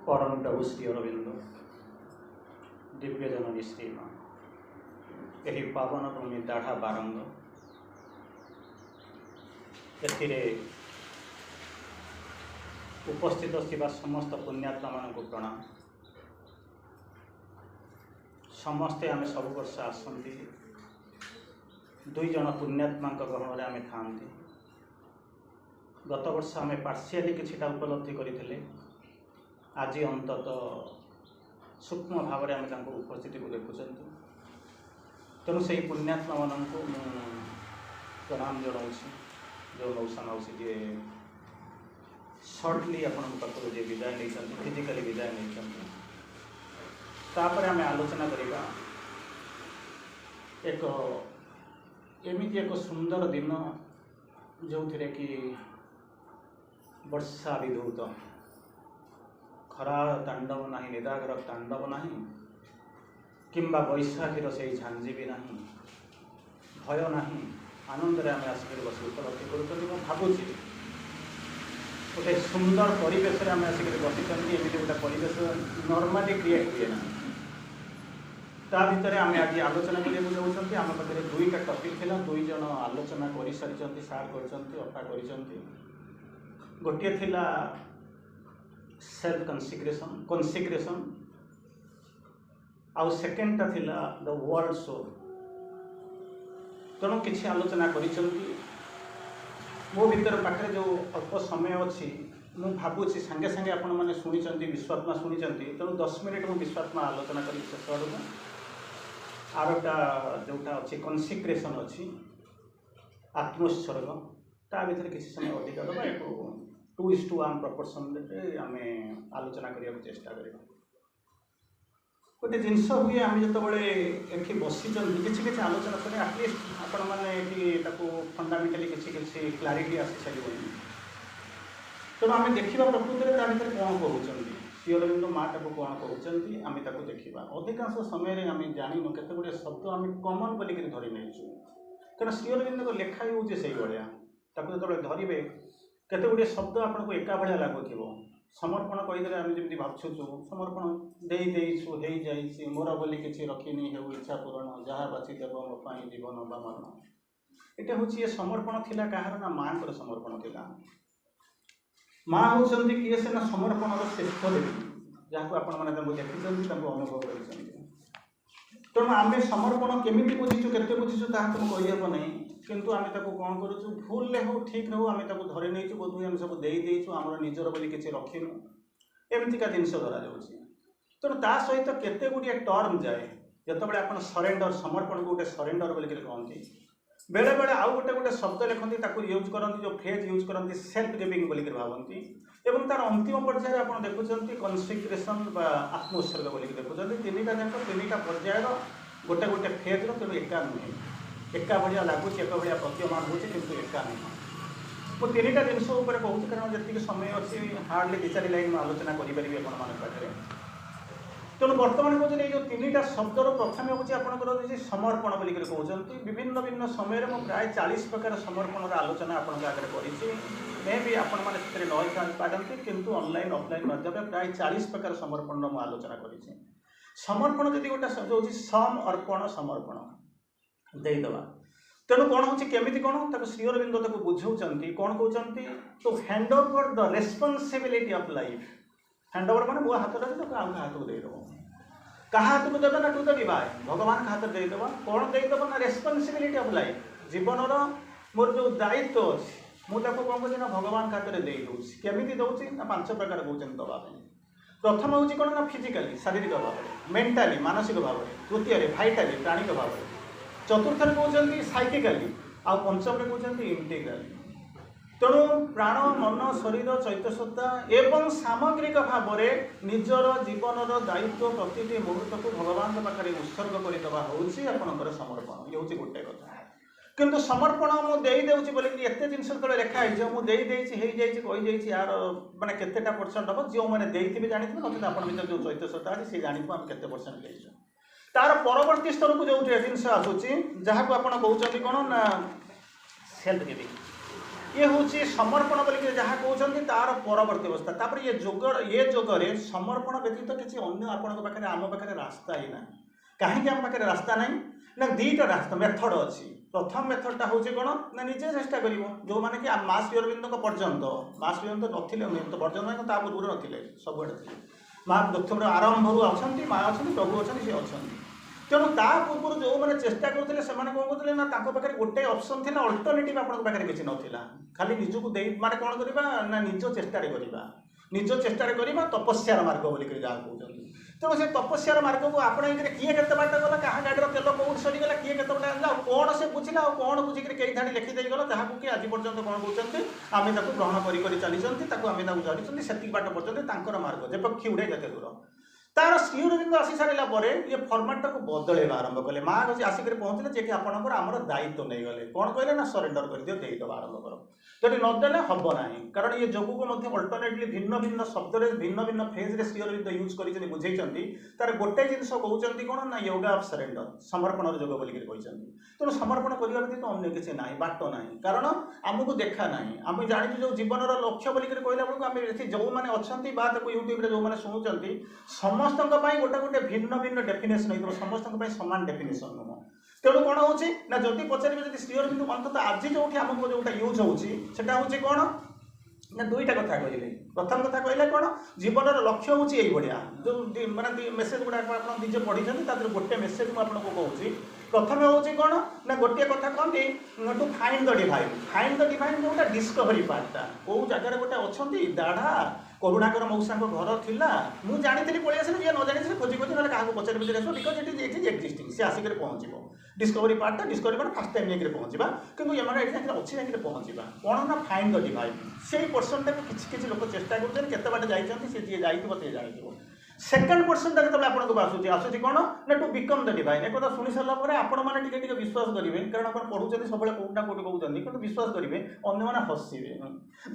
परम प्रभु श्री अरविंद दिव्य जननी श्री माँ यही पावन भूमि दाढ़ा बारंग एथिरे उपस्थित थिबा समस्त पुण्यात्मा मानक प्रणाम। समस्ते आमे सब वर्ष आसंती दुई जन पुण्यात्मा गहन आमे थांती। गत वर्ष आमे पार्शियली किछिटा उपलब्धि करथिले। आज अंतत सूक्ष्म भाव में आम उपस्थिति को देखुं। तेणु से पुण्यात्मा मान को प्रणाम जनाऊँ जो मौसा मौसी जी सर्टली आपण पाखु जी विदाय नहीं फिजिकाली विदाय नहीं। तापर आम आलोचना करवा एक एमती एक सुंदर दिन जो थे कि वर्षा विधौत खरा तांडव ना निदागर तांडव ना किंबा बैशाखीर से झांझी भी ना भय ना आनंद आम आसिक बस उपलब्धि कर भावुची गोटे सुंदर परिवेश आम आसिक बसी एमती गोटे परिवेश नॉर्मली क्रिएट हुए ना। ता भितर आम आज आलोचना करने जाऊँ। आम पाखे दुईटा टपिक था दुई जन आलोचना कर सारी सार कर अप्पा कर गोटे थिला सेल्फ कंसिग्रेशन आउ सेकेंडटा थिला द वर्ल्ड शो। तेणु किसी आलोचना कर मो भीतर पाखे जो अल्प समय अच्छी मु भावुची सांगे सांगे आपण मैंने शुणी विश्वात्मा शुणी तेणु 10 मिनिट मु विश्वात्मा आलोचना कर शेष आड़क आरटा जोटा अच्छी कंसिग्रेशन अच्छी आत्मोत्सर्ग ता भीतर किसी समय अधिक दबा 2:1 प्रपोर्शन आम आलोचना करने को चेष्टा कर गोटे जिनस हुए आम जो ये बसी किसी आलोचना करें आटलिस्ट आपण मैंने फंडामेंटाली किसी क्लारिटी आसी सारे। तेणु आम देखा प्रकृति में भर कौन कहते श्री अरविंद माँ ताको कौन कहते आम देखा। अधिकांश समय आम जानू केते गुड़े शब्द आम कमन बोलिक धरी नहीं कारण श्री अरविंद को लेखा ही हूँ से भाया जो धरवे केते गुड़े शब्द आपन को एका भाया लगुव। समर्पण कहीदे आम जमी भाषुचु समर्पण देईछु हो जाइए मोर बोली किसी रखिनी हो इच्छा पूरण जहाँ बाची देव मोपाई जीवन बा मरण। ये हूँ ये समर्पण थिला कहार ना माँ को समर्पण थिला। माँ होती किए से ना समर्पण श्रेष्ठ देवी जहाँ आपण मैंने देखी अनुभव कर। तेणु आम समर्पण केमी बुझीचु केते बुझीचु ताहा तुम कहीहब नहीं किंतु आम कौन करूँ भूल हो ठीक हो आम धरी नहीं बोध आम सब देदेचु आम निजर बोली किसी रखिनु एमतीका जिनस धरा जाऊँगी। तेणु ता सहित केते गुड़िए टर्म जाए जिते आप सरेंडर समर्पण को गोटे सरेंडर बोलिक कहती बेले बेले आउ गोटे गोटे शब्द लिखती यूज करती जो फ्रेज यूज करती सेल्फ गिविंग बोलिक भावती एवं तार अंतिम पर्यायर आप देखुं कंसिग्रेशन बा आत्मोत्सर्ग बोलिक देखुं तीनटा जाक तीनटा पर्यायर गोटे गोटे फेज्र तेणु एका नुहे एका भाया लगुच एक भाया प्रतीयमान हो एका नुह। मुझे तीनटा जिनस कहूँ कारण जी समय अच्छी हार्डली 2-4 लाइन आलोचना करें पाखे। तेणु बर्तमान कहते जो तीनटा शब्दर प्रथम हूँ आपंकर समर्पण बोलिक कहते विभिन्न भिन्न समय में प्राय 40 प्रकार समर्पण आलोचना आपंक आगे कर मे भी आपण मैंने नई पारती किंतु ऑनलाइन ऑफलाइन माध्यम प्राय 40 प्रकार समर्पण आलोचना कर। समर्पण जदि गोटे शब्द हूँ सम अर्पण समर्पण देदेवा तेणु कौन हो केमी कौन तक श्री अरविंद तक बुझाऊँ कौन कहते तो hand over the responsibility of life. Hand over मैंने मो हाथ रखी तो हाथ को देदेव क्या हाथ को देवे ना टू द डिवाइन भगवान का हाथ देदेव कौन देदेव ना रेस्पॉन्सिबिलिटी ऑफ लाइफ जीवन मोर जो दायित्व अच्छी मुझे कौन करें ना भगवान का हाथ में दे दूसरी केमी दूसरी ना 5 प्रकार कहते दवाई। प्रथम हूँ कौन ना फिजिकाली शारीरिक भाव में मेंटाली मानसिक भाव में तृतीय भाइटाली प्राणिक भाव में चतुर्थ कहते साइकिकाली आ पंचम कहते इंटीग्राली। तेणु प्राण मन शरीर चैतसत्ता एवं सामग्रिक भाव में निजर जीवन दायित्व प्रति मुहूर्त को भगवान पाखे उत्सर्ग करदेवा हूँ आपंकर समर्पण। ये हूँ गोटे कथा किंतु समर्पण मुझे बोल एत जिन लिखाई मुझे यार मानने केतेटा परसेंट हम जो मैंने देते जानी ना आप जो चैतसत्ता अच्छी सी जानू आम के परसेंट देचु तार परवर्ती स्तर को जो जिन आसूँ जहाँ को आप कहते कौन ना सेल्फ गिविंग ये हूँ समर्पण बोलिक जहाँ कहते तार परवर्ती अवस्था तापर ये जोगरे समर्पण व्यतीत किसी अन्य आपण पाखे आम पाखे रास्ता ही ना कहीं आम पाखे रास्ता ना ना दुईटा रास्ता मेथड अच्छी प्रथम मेथडटा हूँ कौन ना निजे चेष्टा कर जो मैंने कि माँ श्री अरविंद पर्यंत माँ श्री अरविंद नथिले पर्यंत ता पूर्व नथिले सबुआड़े थे माँ प्रथम आरंभ अच्छा माँ अच्छा प्रभु अच्छा सी अच्छा तेणु ता पूर्व जो मैंने चेष्टा करते कौन करते ना पाखे गोटे ऑप्शन थी अल्टरनेटिव आपको पाखे किसी नाला खाली निजक माने कौन करवा ना निज चेष्टा करवा निज चेष्टा करवा तपस्यार मार्ग बोलिक जहाँ कहते तेणु से तपस्यार मार्ग को आप किए के बाट गला क्या गाड़ी तेल कौट सरीगला किए के बाट आना कौन से बुझिला कौन बुझिक कई धाड़ी लिखिदे गला जहाँ कि आज पर्यटन कौन कहते आम ग्रहण कर चली जारी से बाट पर्यटन मार्ग जे पक्षी उड़े जाते दूर तार श्री अरविंद आसी सारा पर ये फर्माटा को बदल आरंभ कले माँ आसिक पहुँचले जे कि आपंकर आम दायित्व नहीं गले कौन कहले ना सरेंडर कर दियो देदेव आरंभ कर जब नदेले हम ना कारण ये जोग को अल्टरनेटली भिन्न भिन्न शब्द भिन्न भिन्न फेज्रे श्री अरविंद यूज कर बुझे तार गोटे जिन कहते कौन ना योगा ऑफ सरेंडर समर्पण जोग बोलिक तेणु समर्पण करने व्यतीत अन्य किसी ना बाट ना कारण आमको देखा ना आम जानी जो जीवन लक्ष्य बोलिक कहला बेलू आम जो मैंने अच्छा यूट्यूब जो मैंने शुणुंट समस्त गोटे गोटे भिन्न भिन्न डेफिनेसन हो समस्त सामान डेफिनेसन नुह तेणु कौन हो जदि पचारे श्री अरविंद अंत आज जो आमको जोटा यूज होटा हूँ कौन ना दुईटा कथा कहले प्रथम कथा कहले कौन जीवन लक्ष्य हूँ ये जो मानते मेसेज गुड़ाक आप निजे पढ़ी गोटे मेसेज मुझे कहूँ प्रथम हूँ कौन ना गोटे कथा कहते टू फाइंड द डिवाइन जोटा डिस्कवरी पार्टा कौ जगार गोटे अच्छा दाढ़ा करुणाकर मौसा घर थिला मु जानी पलि आस जी न जानी खोजी खोजी ना क्या पचार पचार आस बिकज इट इज एक्जिस्टिंग सी आसिक पहुँचो डिस्कवरी पार्टा डिस्कवरी पार्ट फास्ट टाइम जाकर पहुँचा कि ये अच्छी जाकर पहुँचा कौन ना फाइंड द डिवाइन से पर्सनटा को किसी लोग चेष्टा करते बाटे जाइए सी जी जाइए जाइए सेकेंड पर्सनटा जो आपको आसूँ कौन ना टू बिकम द डिवाइन एक शुणी सारापर आपण मैंने विश्वास करेंगे कारण आप पढ़ुं सब कौटा कौट कहते कि विश्वास करेंगे अन्य मैंने हसवे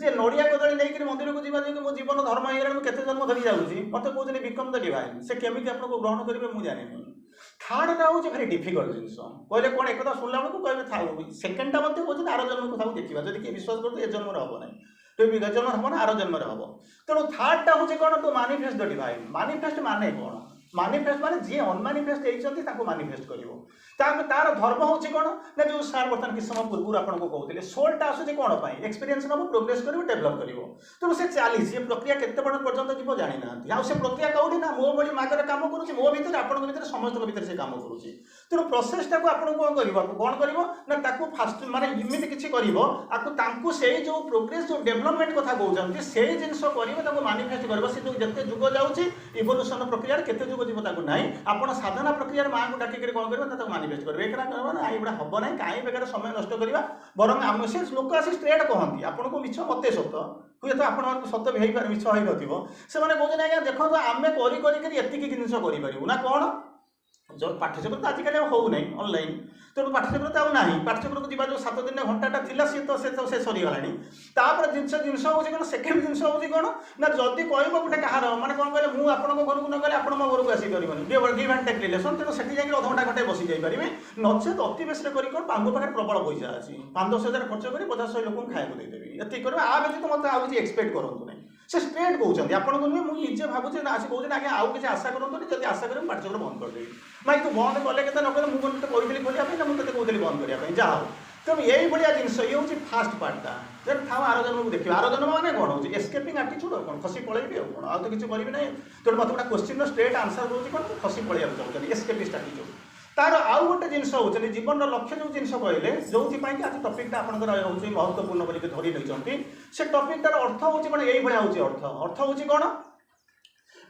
जे नड़िया कदली नहीं मंदिर को जावा मो जीवन धर्म हो केते जन्म धरी जाऊँगी मत कहते बिकम द डिवाइन से केमी आपको ग्रहण करेंगे मुझे जानी थार्डटा हूँ भारी डिफिकल्ट जिनस कहले कौन एक शुणला बेलू कहे था सेकेंडटा मत कहते आर जन्म कथा देखा जब किए विश्वास करते ए जन्म हम ना जन्म हम ना आर जन्म हम तेणु थार्डटा हूँ कौन टू मानिफेस्ट द डिवाइन मानिफेस्ट माने कौन मानिफेस्ट माने जी अनमानिफेस्ट होती मानिफेस्ट कर तार धर्म हूँ कौन ना जो सार बर्तमान किस समय पूर्व आपको कहते सोलटा आसूँ कौन एक्सपीरियंस नब प्रोग्रेस कर डेभलप कर तेणु से चलीस ये प्रक्रिया केते बड़ पर्यंत जीव जानी ना से प्रक्रिया कौटी ना मो भाई मार्ग काम करुँच मो भर आप समस्त भर से काम करुँच तेणु प्रोसेसटा को आपको कौन कर फास्ट माने इमिति किसी कर से जो प्रोग्रेस जो डेभलपमेंट कथा कहते से जिनस कर मानिफेस्ट कर सी जो जिते जुग जाऊँगी इवोल्यूशन प्रक्रिया केते जुग जीव ताकू ना आप साधना प्रक्रिया माँ को डाक कौन कर मानिफेस्ट करेंगे एक ना ये हम ना कहीं बेकार समय नष्ट करवा बरं आम से लोक आसी स्ट्रेट कहती आपको मिछ मत सत हुए तो आप सत भी मिछ हो से कहते आज्ञा देखो आम करके जिन करूँ ना कौन जो पाठ्यक्रम तो आजिकल होना ऑनलाइन तेणु पाठ्यक्रम तो ना पाठ्यक्रम को जो 7 दिन घंटाटा थी सी तो से सरीगला तापर जिन हूँ कौन सेकेंड जिन हूँ कौन ना जदि कह गोटे कहार मैंने कौन कहले मुझे आपको घर को न गले आप मो घर को आसपारे गिव एंड टेक रिलेसन तेणु से जाकर अधघंटा घंटे बसी जाइए नचेत अति बेस कर आम पाखे प्रबल पैसा अच्छी 5-10 हजार खर्च कर 50-100 लोक खाया देदेवी ये कर आ व्यतीत मत आउ किसी एक्सपेक्ट करूँ ना से स्ट्रेट कहते आपको नुहे मुझे भावुँ ना आसी कहते आगे आउ किसी आशा करूँ जब आशा करें पाठ्यक्रम बंद करदेवी माइक तू बंद कले के मुझे कहती खोलिया ना मुझे कहती बंद करने जहाँ हो तेणु यही भाया जिनस ये हूँ फास्ट पार्टा देन था आर जन्म को देखिए आर जन्म मैंने कौन हो एस्केपिंग आटीट्यूड कौन खसी पलैबी कौन आ तो किसी करेंगे ना तेणु मत गोटे क्वेश्चन स्ट्रेट आंसर दूसरी कौन खसी पलैया चाहते एस्केपिस्ट आटीट्यूड तार आउ गोटे जिनस होती जीवन लक्ष्य जो जिन कहले जो आज टपिकटा आप महत्वपूर्ण बोलिक धरी नहीं से टपिकटार अर्थ हूँ कौन यही भाया हूँ अर्थ हूँ कौन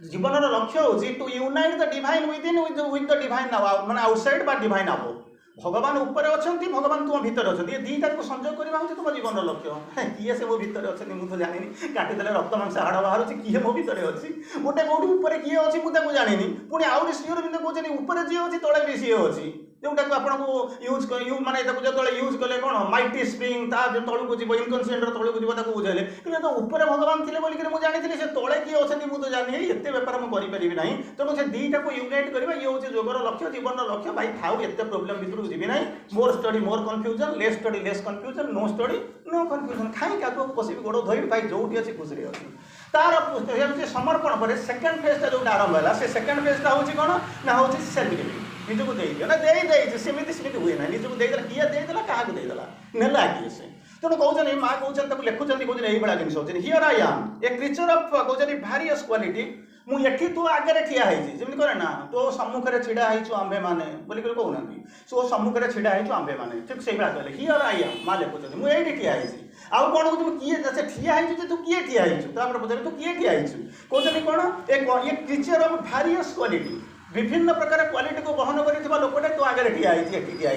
जीवन लक्ष्य हूँ to unite the divine within with the divine माने आउटसाइड बा डिवाइन अबो भगवान ऊपर अच्छा भगवान तुम भीतर अच्छा ये दुईटा को संयोग करवा हूँ तुम जीवन लक्ष्य किए से मो भीतर अच्छे मुझे जानी काटिदेले रक्त मांस हाड़ बाहर किए मो भीतर अच्छी गोटे कौटी ऊपर किए अच्छी मुझे जानी पुणी आउट श्री अरविंद कहते ऊपर जी अच्छी तले भी सी अच्छी जोटा को आपको यूज माने जो यूज कले कौन माइटी स्प्रिंग ता तौक जीव इनकनसीएंट तौक जीव बुझेले कि ऊपर भगवान थे बोलिक मुझे जानी से तले किए अच्छे मुझे जानी एत बेपार मुझे करी ना तेणु से दुईटा को यूनाइट करवा ये हूँ योगर लक्ष्य जीवन लक्ष्य भाई थाउ एत प्रोब्लेम भितर जी ना more study more confusion less study less confusion no study no confusion कहीं आगे पशिक गोड़ धोई भाई जो अच्छी खुशी अच्छी तार समर्पण पर सेकेंड फेजटा जो आरंभ है से सेकेंड फेजटा हूँ कौन ना हूँ सेल्फ गिविंग निजक देना दे सेमती हुए ना निजक देदेला किए देदेला क्या देदेला नेला किए से तेणु कहते माँ कहते लिखुच्च कहते यही भाया जिन here I am a creature of कहते भारियस क्वालिटी मुझे तू आगे ठिया जमी कहे ना तो सम्मुखें ढड़ा हो आंबे मैंने बोलिक कहना सो सम्मुखें ढड़ा हो आंबे मैंने ठीक से भाया कहले हियर आई एम माँ लिखुच्च मुझे ठिया आउ कौन कहते किए ठिया तू किए ठिया पचारे तू किए ठिया कहते कौन ये क्रिचर अफ भारियस क्वालिटी विभिन्न प्रकार क्वालिटी को बहन कर लोकटे तो आगे ठिया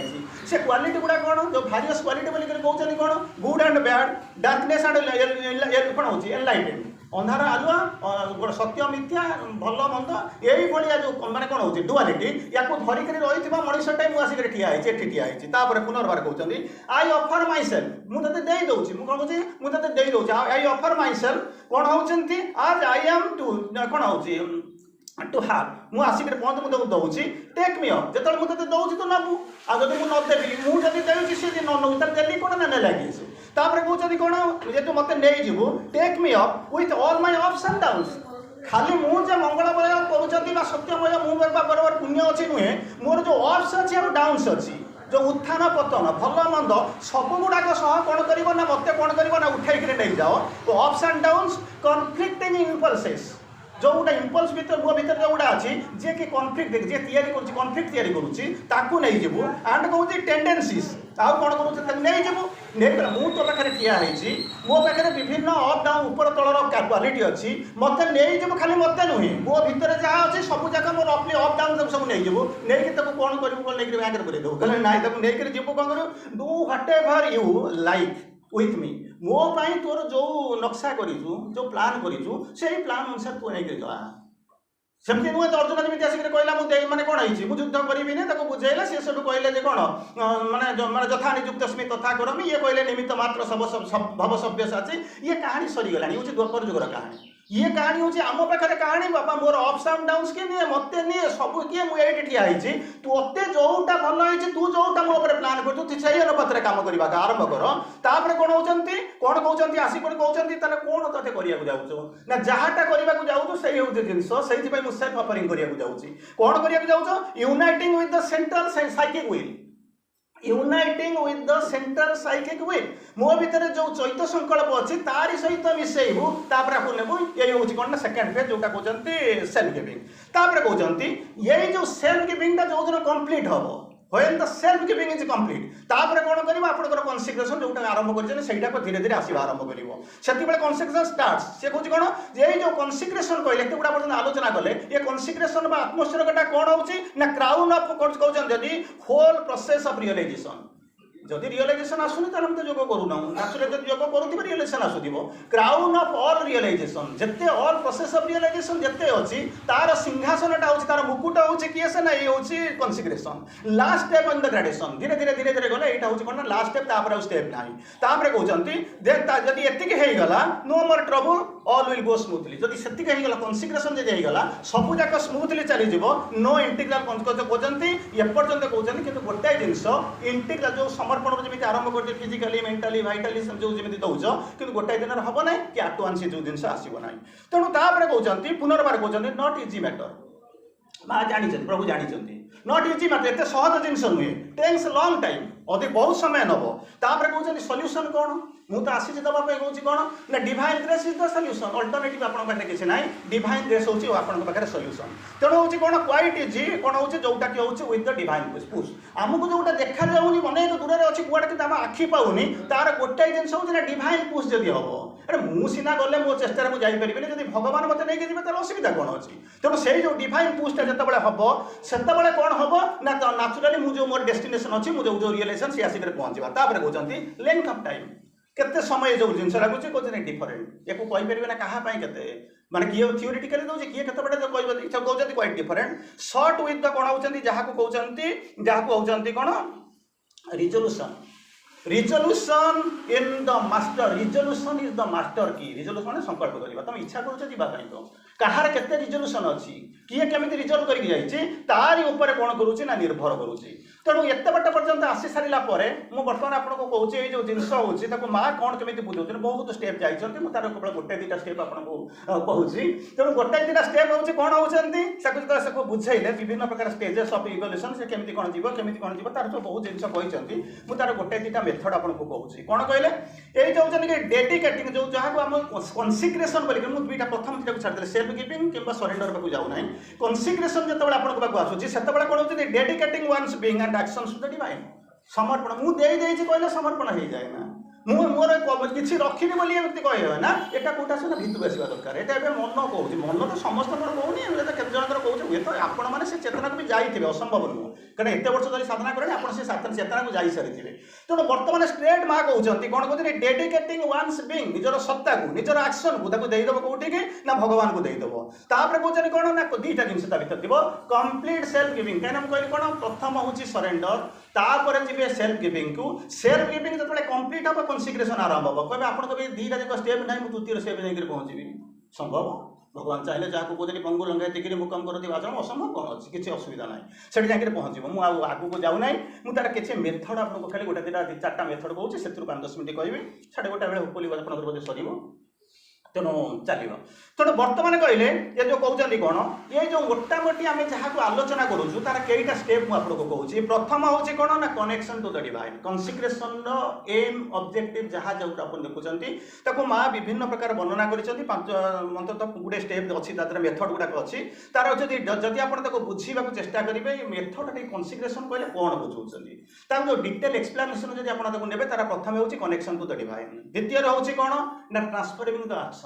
से क्वालिटी गुड़ा कौन जो भारियस क्वालिटी बोलिक कहते कौन good and bad darkness and कौन हो एनलाइटेड अंधार आलुआ सत्य मिथ्या भल मंद यही भाया जो मैंने कौन हो डुआलिटी या धरिक रही मनीषटा मुझे आसिक ठिया पुनर्बार कहते आई ऑफर माई सेल्फ मुझे दे दूसरी कौन कहे मुझे दे दूसरी आई ऑफर माई सेल्फ कौन होती आज आई एम टू कौन हो टू हाफ मुझे आसिक पहुँच मुझे दूसरी टेक मी अप जो मुझे दूसरी तो नबू आज जब मुझे मुझे देवी सी न नौ देली कौन ना लगे तापर कहते कौन जेहतु मत नहीं take me up with all my ups and downs खाली मुझे मंगलमय करुँच सत्यमय मुझे बराबर पुण्य अच्छी नुहे मोर जो अप्स अच्छी और डाउन्स अच्छी जो उत्थान पतन भल मंद सब गुड़ाक सह कौन कर मत कौन कर उठाई नहीं जाओ तो ups and downs conflicting impulses जो गोटे इम्पल्स भर मो भर जोटा अच्छी जी कि कन्फ्लिक्ट जी कन्फ्लिक्ट या करूँ नहीं जीवु एंड कहूँ टेंडेन्सीज आउ कौन करूँ नहीं जीवु नहीं तो पाखे ठिया मो पाखे विभिन्न अप डाउन ऊपर तलर क्वालिटी अच्छी मत नहीं जीव खाली मत नुहे मो भितर जहाँ अच्छी सब जगह मोर अपनी अप डाउन सब नहीं जीवु नहीं कौन करूँ नहीं बैग पूरे देव कहले ना नहीं जीवु कौन करूँ do what ever you like with me मो पाई तोर जो नक्शा करूँ जो प्लान करूँ से प्लान अनुसार तू नहीं जा सेमती नुहे तो अर्जुन जमी आसिक कहला मुझे मैंने कौन है मुझे युद्ध करी बुझेला सी सब कहले कौन माने जथा निजुक्त स्मी तथा करमी ये कहले निमित्त मात्र भव सभ्य साची ये कहानी सरीगला हूँ द्वापर जुगर कहानी ये कहानी हूँ आम पाखे कहानी बापा मोर अप्स एंड डाउन्स किए निए मत निए सब किए मुझे ठिया तोते जोटा भल हो तू जोटा मो प्लान कर तू से अनुपात कम करने आरंभ कर तापर कौन होती कौन कहते आसिक कहते कौन ते करने जाऊँ ना जहाँटा करने जाऊँ से हूँ जिनस से सेल्फ ऑफरिंग करने जाऊँ कौन करने जाऊँ uniting with the central psychic wheel uniting with the central psychic wheel मो भीतर जो चैत्य संकल्प अच्छी तारी सहित मिसेबू तापर आपको नेबू ये हूँ कौन ना सेकेंड फेज जोटा कहते सेल्फ गिविंग तापर कहते ये जो सेल्फ गिविंग जो दिन कंप्लीट हम when the self giving is complete तापर कौन करिबा आपनकर कॉन्सेक्रेशन जोटा आरंभ करछन सेटा को धीरे धीरे आसीबा आरंभ करिवो सेति बेले कॉन्सेक्रेशन स्टार्ट्स से कहूँ कौन जे जो कॉन्सेक्रेशन कहले एते गुडा पर्यंत आलोचना कले ये कॉन्सेक्रेशन बा आत्मोस्फियर कटा कौन होची ना क्राउन ऑफ कहउछन जदी होल प्रोसेस ऑफ रियलाइजेशन जदि रियलाइजेशन आसुनी ताले हम तो योग करूना नेचुरली जदि योग करूथिबे रियलाइजेशन आसुथिबो क्राउन ऑफ ऑल रियलाइजेशन जत्ते ऑल प्रोसेस ऑफ रियलाइजेशन जत्ते अछि तार सिंहासनटा होछि तार मुकुट होछि किए से ना ये होछि consecration last step in the gradation धीरे धीरे धीरे धीरे गले एटा होछि कोन लास्ट स्टेप तापर आ स्टेप नाही तापर कहउछंती देख जदि एतिक हेइ गला no more trouble all will go smoothly जदि सेतिक हेइ गला कॉन्सेक्रेशन जे हेइ गला सब जाक स्मूथली चली जिवो नो इंटीग्रल कहउछंती ए पर्यंत कहउछंती किंतु गोटाय जिंस इंटीग्रल जो समर्पण जमी आरंभ कर फिजिकली मेंटली वाइटली जो जमी दौच कि गोटाए दिन हम ना कि आटवांसी जो जिन आसब ना तेणु तापर कहते पुनर्बार कहते नॉट इजी मैटर माँ जानी प्रभु जानी नॉट इजी मैटर एत सहज जिन नुहे टेक्स लॉन्ग टाइम अधिक बहुत समय नब तापर कहते सॉल्यूशन कौन मुझे आसी दवाई कहूँ कौन ना divine grace is the solution alternative आपन पाखे किसी ना डिवाइन ग्रेस होची आपन पाखे सॉल्यूशन तेणु हूँ कौन क्वाइट इजी कौन हो जोटा कि हूँ विथ द डिवाइन पुश आमको जोटा देखा जाऊनी मन एक दूर अच्छी कूड़ा कि आम आखि पाऊनी तार गोटाए जिन हूँ डिवाइन पुश जदि हम अरे मुझा गले मो चेष्टार मुझे जापरि जब भगवान मत नहीं जी असुविधा कौन अच्छी तेणु से जो डिवाइन पुशटा जिते हम से कौन हम ना नाचुराली मुझे मोर डेस्टिनेशन अच्छी मुझे जो रियलाइजेशन सी आसिक पहुँचा तापर कहते लेंथ ऑफ टाइम केते समय जो जिन लगुच कहते डिफरेन्ट या कहीपर ना क्या माने किए थियोरिटिकली दउछि किए केते बडे कहबो इच्छा कहउछन्ती quite different short with the कोन होउछन्ती जहाको कहउछन्ती कोन resolution resolution in the master resolution is the master की रिजोल्यूशन संकल्प करबा तुम इच्छा करूछ जीवा पई तो कहार केते रिजोल्यूशन अछि किए केमिति रिजोल्व करके जाइछि तारी ऊपर कोन करूछि ना निर्भर करूछि तेणु एते बट पर्यंत आसी सारिला परे मु वर्तमान आपनको कहूछि ए जो जिंस होछि ताको मा कोन केमिति बुझौछन बहुत स्टेप जाइछन्ती मु तार केवल गोटे दिटा स्टेप आपनको कहूछि तेणु गोटे दिटा स्टेप होछि कोन होउछन्ती साको जता साको बुझाइले विभिन्न प्रकार स्टेजेस ऑफ इवोल्यूशन से केमिति कोन जीव तार तो बहुत जिंस कहिसन्ती मु तार गोटे दिटा मेथड आपनको कहूछि कोन कहले एई जो होछन कि डेडिकेटिंग जो जहा को हम कॉन्सिक्रेशन बोली मु दुईटा प्रथम दिटा को छाड़ देले सेल्फ गिविंग किबा सरेंडर पाकु जाउ नाही कॉन्सिक्रेशन जतबेला आपनको पाकु आसुछि सेतबेला कोन होछि dedicating one's being and actions to the divine समर्पण मु देई देइछि कहले समर्पण हे जाय ना मु मोर किछि रखिनि बोली एमति कहै ना एटा कोटा सना भितु बसिबा दरकार एटा एबे मन कहूछि मन तो समस्त कर कहूनी एटा केते जनकर कहूछि ए तो आपण माने से चेतना को भी जाईथिबे असंभव नु कारण एते वर्ष धरि साधना करले आपण से चेतना को जाई सारिथिबे तो वर्तमान स्ट्रेट मा कहउछन्ती कोन कहउछन्ती डेडिकेटिंग वन्स बीइंग निजर सत्ता को निजर एक्शन को ताको देई दबो कोठी के ना भगवान को देई दबो तापर कहउछन्ती कोन ना दीटा जिंस ता भीतर दिबो कंप्लीट सेल्फ गिविंग काहे ना हम कहली कोन प्रथम होछि सरेंडर तापर जिबे सेल्फ गिविंग जतबे कंप्लीट हो कॉन्सिक्रेशन आरंभ हो कहबे आपण तो दीटा जक स्टेप नाही मु तृतीय स्टेप जाई पहुंचीबी संभव भगवान चाहे जहाँ को पंगु लंगाई देखिए मुकम करती भाषण असंभव कौन अच्छी किसी असुविधा ना से जाकर पहुँच मुझे आगू जाऊना मुझे किसी मेथड आपको खाली गोटे दुटा चार्टा मेथड कहूँ से 5-10 मिनट कहि साढ़े गोटे बेले होपली बोधे सर तेणु चलो तेणु बर्तमान कहले ये जो कहते कौन ये जो मोटामोटी आम जहाँ को आलोचना करूँ तार कईटा स्टेप मुझे कहूँ प्रथम हूँ कौन ना connection to the divine consecration aim objective जहाँ जो आप देखुं माँ विभिन्न प्रकार वर्णना कर गुड़े स्टेप अच्छी मेथड गुड़ाक अच्छी तार जदि आप बुझा चेष्टा करेंगे मेथड कॉन्सिक्रेशन कहले कौन बुझाऊँगी तार जो डिटेल एक्सप्लेनेशन जब आप ने तार प्रथम हूँ कनेक्शन टू द डिवाइन द्वितीय हूँ कौन ना ट्रांसफरिंग द एक्शन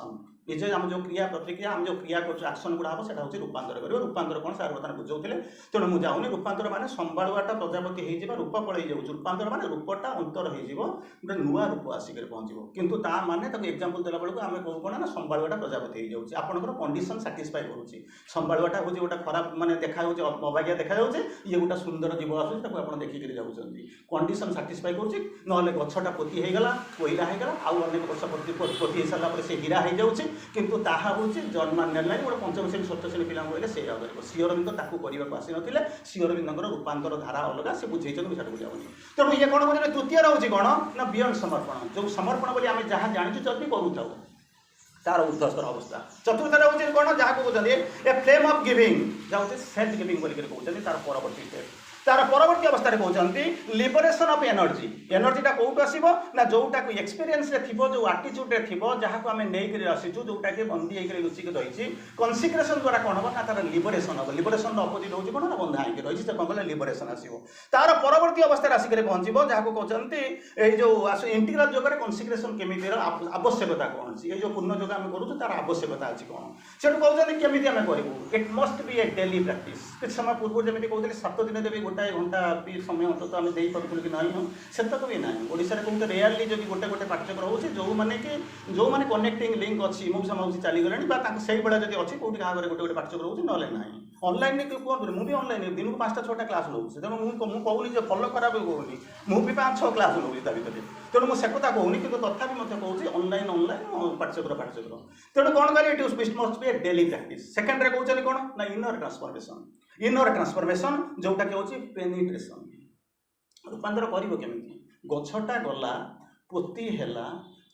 निजे आम जो क्रिया प्रतिक्रिया आम जो क्रिया कर एक्शन गुड़ा हम से रूपांतर कर रूपांतर कौन सार बर्तमान बुझाऊे तेणु मुझे जाऊनी रूपांतर माने संभाळुआटा प्रजापति हो रूप पलि जाऊँ रूपांतर माने रूपटा अंतर हो गोटे नुआ रूप आसिक पहुँचो किंतु ता माने एग्जांपल देला बेलू आम कहूँ कौन ना संभाळुआटा प्रजापति हो जाऊँ आपंकर कंडीशन साटिस्फाई करुच्ची संभाळुआटा हूँ गोटे खराब माने देखा अभागिया देखा जाऊे ये गोटे सुंदर जीव आसूँ आप देखिक जाऊँच कंडीशन साटिस्फाई करुच्ची ना गछटा पोती होगला कोईला होगला आउ अनेक वर्ष पोती हो सारा से हीरा हो जाऊँगी किंतु ताहा होची जन्म नेला गोटे पंचम श्रेणी षष्ठ श्रेणी पिला कहले से श्री अरविंद ताकू करने आसी ना श्री अरविंदर रूपांतर धारा अलग से बुझे मुझे बुझाऊनी तेणु ये कौन कहते तृतीय रोचे कौन ना बियंड समर्पण जो समर्पण बोली आम जहाँ जानी जदि करूँ तार ऊर्ध्वस्तर अवस्था चतुर्थ रोचे कौन जहाँ को कहते ए फ्लेम ऑफ गिविंग जहाँ सेल्फ गिविंग बोलिक कहते तार परवर्ती स्टेप तार परवर्ती अवस्था कहते लिबरेशन ऑफ एनर्जी एनर्जीटा कौट आसो ना जोटा को एक्सपीरियंस थी जो आटीट्यूड थी जहाँ को आम नहीं आसीचु जोटा कि बंदी होकर लुचिक रही कॉन्सिक्रेशन द्वारा कौन हम ना तार लिबरेशन हम लिबरेशन अपोजिट होगी कौन ना बंधा होकर रही कौन कहे लिबरेशन आसो तार परवर्ती अवस्था आसिक पहुँचो जहाँ को कहते जो इंटीग्रल जोगर कॉन्सिक्रेशन केमी आवश्यकता कौन अच्छी ये जो पूर्ण योग आम करूँ तार आवश्यकता अच्छी कौन से कहते केमी आम करूँ it must be A daily practice कुछ समय पूर्व जमी कहते 7 दिन देवी गोटाए घंटा भी समय अंत आम दे पार्थिल कि नहीं से तक भी ना ओडिशा कहते रेयरली जब गोटे गोटे पाठ्यक्रम हो जो मैंने कनेक्टिंग लिंक अच्छी मौसा मौसी चलीगले से भाया जब अच्छी कौटी क्या गोटे गोटे पाठ्यक्रम हो ना ना ऑनलाइन कहते मुझे ऑनलाइन दिन को 5-6टा क्लास लूँ तेणु मुझे कहूनी फल खराब कहूनी मुझे 5-6 क्लास लूँ ता भर तेणु मुझे कथा कहूनी कि तथापि मत कहूँ ऑनलाइन पाठ्यक्रम तेणु कौन करें it must be A daily practice second कहते कौन ना इनर ट्रांसफॉर्मेशन जोटा कि हूँ पेनिट्रेशन रूपांतर कर गछटा गला पोती है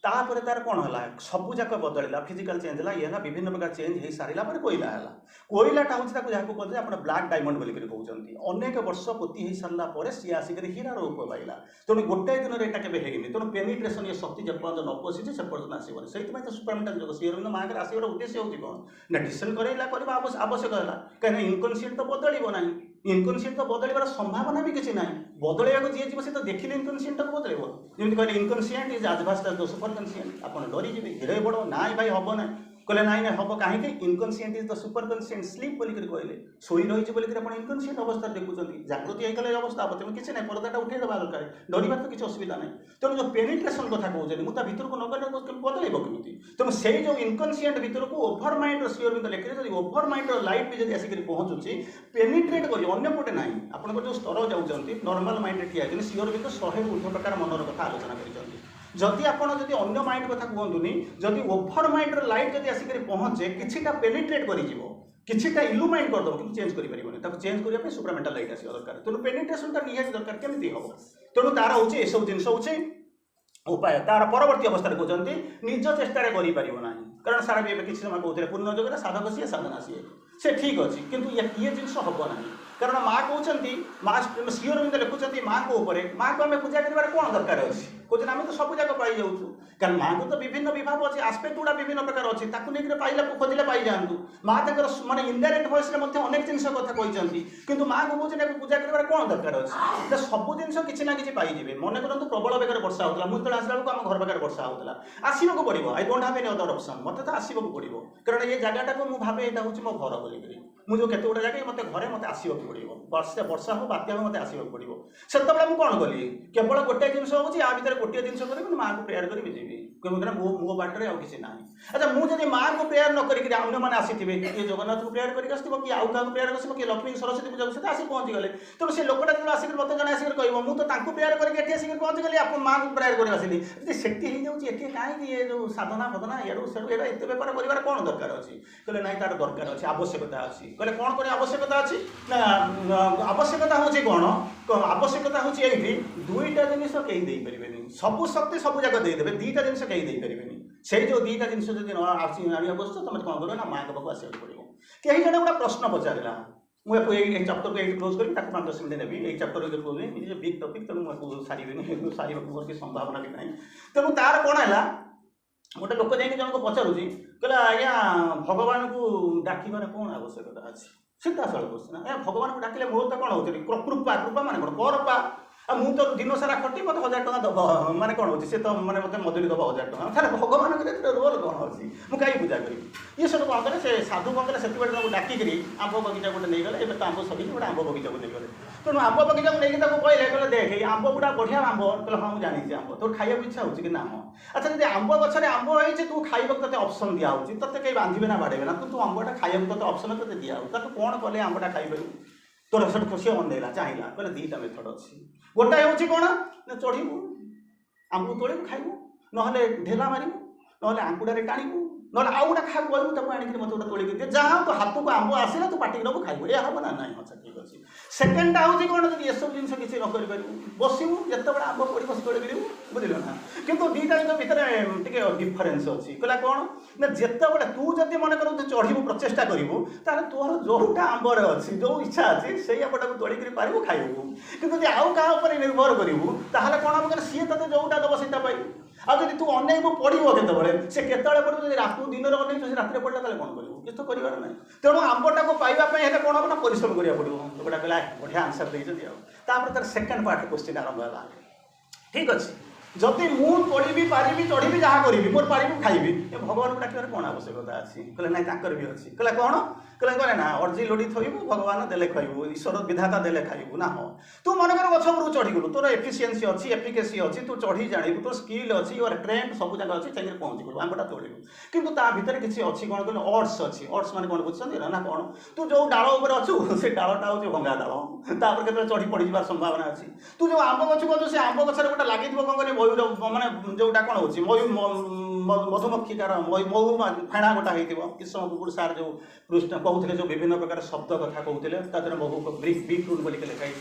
तापर तार कौन है सबू जाक बदलला फिजिकल चेंज है ये विभिन्न प्रकार चेंज हो सारा कोईला है कोईलाटा हूँ जहाँ कहते आप ब्लाक डायमंड बोलिक कहते अनेक वर्ष पोती हो सारा सी आसिक हीरा रूप पाइला तेणु गोटे दिन में यहाँ केवे तेणु पेनिट्रेशन ये शक्ति जब न पशिचे से पर्यटन आसबन से सुपरमेंटल योग श्री अरविंद माँ आसवर उद्देश्य होगी कौन ना डिसेल करवा आवश्यक है कहीं इनकनसीएंट तो बदल ना इनकनसीएंट तो बदलवार संभावना भी किसी ना बदलवा जी जी तो देखिए इनकनसीएंट को बदल जमी कहले इनकनसीएंट इज आज भास्ट द सुपर कनसीएंट आप डरी जी धीरे बड़ ना भाई हम ना कहले नाई ना हम कहीं इनकनसीएंट इज द सुपर कनसीएंट स्लीप बोलिक कहले शोई रही बोलिक इनकनसीएंट अवस्था देखुं जागृति होगले अवस्था हम तेणु किसी ना पर्दाटा उठे देवा दरकार डरवा तो किसी असुविधा ना तेणु जो पेनिट्रेसन कथा कहते मुझे भर को नगले बदल कमी तेणु से जो इनकनसीएंट भर को ओभर माइंड सियोर लिखे जब ओभर माइंड लाइट भी जब आसिक पहुँचुची पेनिट्रेट कर अंपटे ना आप जो स्तर जाऊँच नॉर्मल माइंड ठिया सियोर भी 100 ऊर्ध्व प्रकार मनर कथा आलोचना कर जदि आपण जदि अन्य माइंड कथा कहतुनी जदि ओभर माइंड लाइट जदि आसिक पहुँचे किछिटा पेनिट्रेट कर किछिटा इल्युमाइन करदेव कि चेंज कर चेंज करने सुपरामेंटाल लाइट आसा दरकार तेणु पेनिट्रेसनटा निहाती दरकार केमी हम तेणु तार हूँ एसबू जिन हूँ उपाय तार परवर्ती अवस्था कहते निज चेष्टा करना कारण सारा भी किसी समय कहते पूर्ण जगह साधक सी साधना सी से ठीक अच्छे किंतु ये जिन हम ना कारण माँ कहते माँ सियोर लिखुं माँ को माँ को आम पूजा कर कौन दरकार अच्छे कहते आम तो सब जाक पाई जाऊँ कारण माँ को तो विभिन्न विभाग अच्छे आस्पेक्ट गुड़ा विभिन्न प्रकार अच्छे लेकिन पाइला खोजिले पाई जातु माँ तक माने इनडायरेक्ट वॉइस अनेक जिन कथा कहते कि माँ को पूजा कर कौन दरकार अच्छे सब जिन किसी ना कि पाइबे मन करूँ प्रबल बेगर वर्षा होता मुझे आसला बेलू आम घर पाखे वर्षा होता आसवाक पड़ो I don't have any other option मत तो आसवाक पड़ो कारण ये जगटा को मुझे भावे यहाँ हूँ मो घर बोलिक मुझे केते गुड़ा जगह मत घरे मत आसवाक पड़ो वर्षा हो बात्या हो मत आसवाक पड़ो से मुझे कौन कली केवल गोटे जिन हूँ या भितर गोटे जिन कर माँ को प्रेयर कर जीवी मो बाटर आउ कि ना अच्छा मुझे माँ को प्रेयर न करें अन्य मैंने आसीथे ये जगन्नाथ को प्रेयर करके आसो कि आउ क्या प्रेयर कर कि लक्ष्मी सरस्वती पूजा से आसी पहुँची गले तेणु से लोकटा जो आसिक मत जन आसिक कह मुझे तो प्रेयर करके आसिक पहुँची गली आप माँ को प्रेयर कर आसली से हो कहीं ये जो साधना फधना इू से एत बेपार कर कौन दरकार अच्छी कहले ना तार दरकार अच्छे आवश्यकता अच्छी कहले कौन कर आवश्यकता अच्छी ना आवश्यकता हूँ कौन आवश्यकता हूँ ये दुईटा जिन कहीं पारे सबू शक्ति सब जाक देदेवे दीटा जिन कहीं पारे से जो दीटा जिन आने बस तुम कौन कर ना माँ पाक आसवाक पड़ो कहीं जन गोटे प्रश्न पचारा मुझे चैप्टर को क्लोज करी 5-10 मिनट नेबी ये चैप्टर क्लोज नहीं बिग टॉपिक तेणु मुझे सारे सारे मोर कि संभावना भी ना तेणु तार कौन है गोटे लोक जाकि जन को पचारूँ कहला आज्ञा भगवान को डाकबार कौन आवश्यकता अच्छी सीधा सड़क क्वेश्चन आज्ञा भगवान को डाकिले मोर तो कौन होती कृपा कृपा माने कौन करपा मुझे तो दिन सारा खटी मत 1000 टଙ୍କା दब माने कौन होती तो मैंने मत मजूरी दब 1000 टଙ୍କା तार भगवान के रोल कौन अच्छी मुझे कहीं पूजा करी ये सब कौन कले से साधु कौन कले से डाकिक आंब बगीचा गोटे नहीं गले तो आंब सभी गोटे आंब बगीचा को नहीं गले तेणु आंब बगीचा को लेकिन कहले कहले देख आंब गुड़ा बढ़िया आंब कहले हाँ मुझे जानी आंब तो खाइबा इच्छा हो कि ना हाँ अच्छा जब आंब गचर आंब होती तू खाइबा तेज ऑप्शन दिया ते कहीं बांधे ना बाड़े ना तू आंबटा खाइबा तेज ऑप्शन ते दिया कौन कले आंबटा खाइबू तोर से खुशी अनेला चाहिला कहले दुईटा मेथड अच्छी गोटाए हूँ कौन ना चढ़ू आंबू तोड़ू खाइबू ना ढेला मारू ना आंकुड़े टाणू ना आउ गोटे खाइबू कहू तक आनिक मत गोटे तोड़िक दिए जहाँ तो हाथ को आंब आसला तू पाटिक नबू खाइबू यह हम ना ना अच्छा ठीक अच्छे सेकेंडटा हूँ कौन जब ये सब जिन किसी न कर बसबू जिते बड़े आंब पड़ी बस तोड़ पारू बुझल ना कितु दुईटा भितर टे डिफरेन्स अच्छी कहला कौन ना जिते बड़े तू जब मन कर चढ़ू प्रचेषा करू तार तोर जोटा आंबर अच्छी जो इच्छा अच्छी से आंबटा तोड़िक पारू खाइबू कि आउ क्या निर्भर करू ताहले कौन हम सी ते जोटा दब सीटा पाइबू आदि तू अनेक पड़ो केत से केतवे पड़ो रात दिन अनेक रात पड़ा कौन करूँ किस तो कर ना तेणु आंबटा को पाइबापी कौन हम ना परिश्रम करा पड़ो गोटा कहला बढ़िया आंसर देखते आउे तार सेकेंड पार्ट क्वेश्चन आरंभ है ठीक अच्छे जदि मु तोड़ी पारि चढ़ी जहाँ करी मोर पारि खाइबी भगवान को डाक कौन आवश्यकता अच्छी कहले ना भी अच्छी कहले कौन कहले ना अर्जी लोड़ी थोबू भगवान देले खाइबू ईश्वर विधाता देले खाइबू ना हाँ तू मन कर गछ उपरू चढ़ीगलु तोर एफिसीएंसी अच्छी एफिकेसी अच्छी तू चढ़ी जानू तोर स्किल अच्छी योर ट्रेंड सब जगह अच्छी चाहिए पहुँची गलु आंबटा तोड़ू कितु ता भितर किसी अच्छी कौन कहले अर्ट्स अच्छी अर्ट्स मैंने कौन बुझे ना कौन तू जो डाल उपर अच्छु से डालटा हूँ भंगा डाल के चढ़ी पड़ जार संभावना अच्छी तू जो आंब गछ कौन से आंब गचर गोटे लगे कौन कर मयूर माने जोटा कौन हो मधुमक्षिकार मऊ फेणा गोटा हो किसम कुकुर सार जो पृष्ठ कहते जो विभिन्न प्रकार शब्द कथा कहते महू बीट रूट बोलिक लिखाई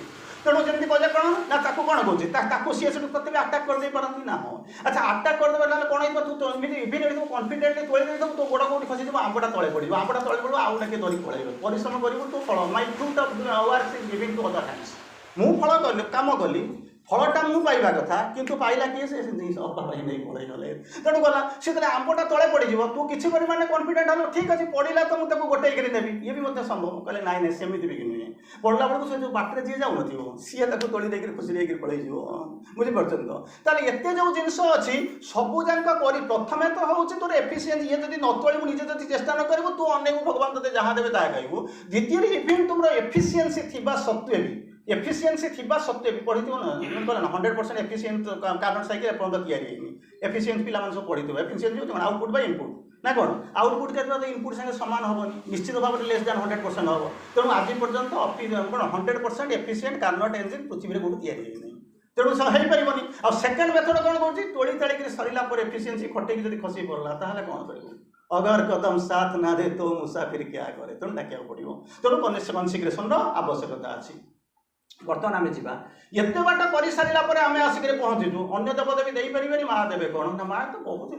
तेणु जमी कहले कौन ना कौन कौन सी तत्व आटाक करदे पारती ना हाँ अच्छा आटाक करदे कौन हो इवन कन्फिडेंटली तोड़ दे तो गोड़ कौटी खसी आंबटा तले पड़ो आंबटा तले पड़ो आउ ना धरिक पड़े परिश्रम करू तो फल my fruit of work is giving to other hands मु फल कल काम कली फलटा मु पाइबा कथा किंतु पाइला किए से अभाव नहीं पड़े गले तेणु गला से आंबटा तले पड़ो तू किसी परिमाण कॉन्फिडेंट हल ठीक अच्छे पड़ा तो मुझे गोटे नेबी ये भी संभव कहले नाई ना सेमती भी नुहे पढ़ला बेलू से जो बाटर जी जाऊन सी तोड़ी देकर खुशी देकर पड़े बुझीपार तो ताले एत जो जिनस अच्छी सबूक प्रथम तो हूँ तोर एफिसीएंसी ये जब न तोड़ू निजे जब चेष्टा न करू तू अनेक भगवान तुझे जहाँ देवे ता कहू द्वितीय इवेन तुम एफिसीएंसी थी सत्वे भी एफिसीएंसी थी सत्वे भी पढ़ी ना 100% एफिसीएंट कारण साइकिल एपर्तंत या एफिसीएंट पिला सब पढ़ी एफिसीएंसी आउटपुट बाय इनपुट ना कौन आउटपुट के इनपुट संगे सामान हेनी निश्चित भाव में लेस दैन 100% हम तेणु आज पर्यंत कौन 100% एफिसीएंट कार्नट इंजिन पृथ्वी में कौट या तेणु हो पार सेकेंड मेथड कौन कौन तोड़ी ताड़ी सरला एफिसीएंसी खटे जब खसी पड़ला ताहले कौन करूँ अगर कदम साथ ना दे तो मुसाफिर क्या करे तेणु डाक पड़ो तेणु कन्सिग्रेसन आवश्यकता अच्छी बर्तमान आम जा एत बाट कर सारा आम आसिक पहुँचीचु अन्य देवदेवी दे पारे माँ देवे कौन ना माँ तो बहुत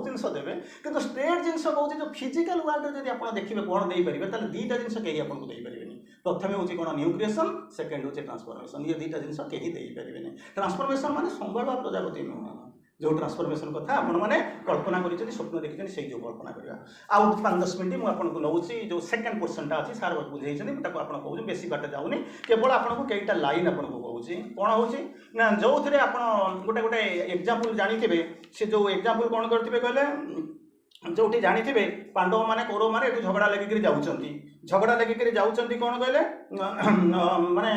जिनस देवे कि स्ट्रेट जिन कहूँ जो फिजिकल वर्ल्ड जब आप देखिए कौन दे पारे तो दुईटा जिन कहीं आपको दे पारे प्रथम हूँ कौन न्यूक्रिएशन सेकेंड हूँ ट्रांसफॉर्मेशन ये दुईटा जिन कहीं दे पारे ट्रांसफॉर्मेशन माने संबल प्रजापति नुह जो ट्रांसफॉर्मेशन कथा आपण मैंने कल्पना कर स्वप्न देखते से जो कल्पना करवा आउ 5-10 मिनट मुझे नौ जो सेकेंड पोर्सनटा अच्छी सार बुझे कहूँ बेसी बाट जाऊनी केवल आपको कईटा लाइन आपको कहूँ कौन हो जो थे आप गोटे गोटे एग्जाम्पल जानी से जो एग्जाम्पल कौन करते कहले जो जानी पांडव मैंने कौरव मैंने झगड़ा लगिक जाऊँच झगड़ा लगिक जाऊँच कौन कहले माने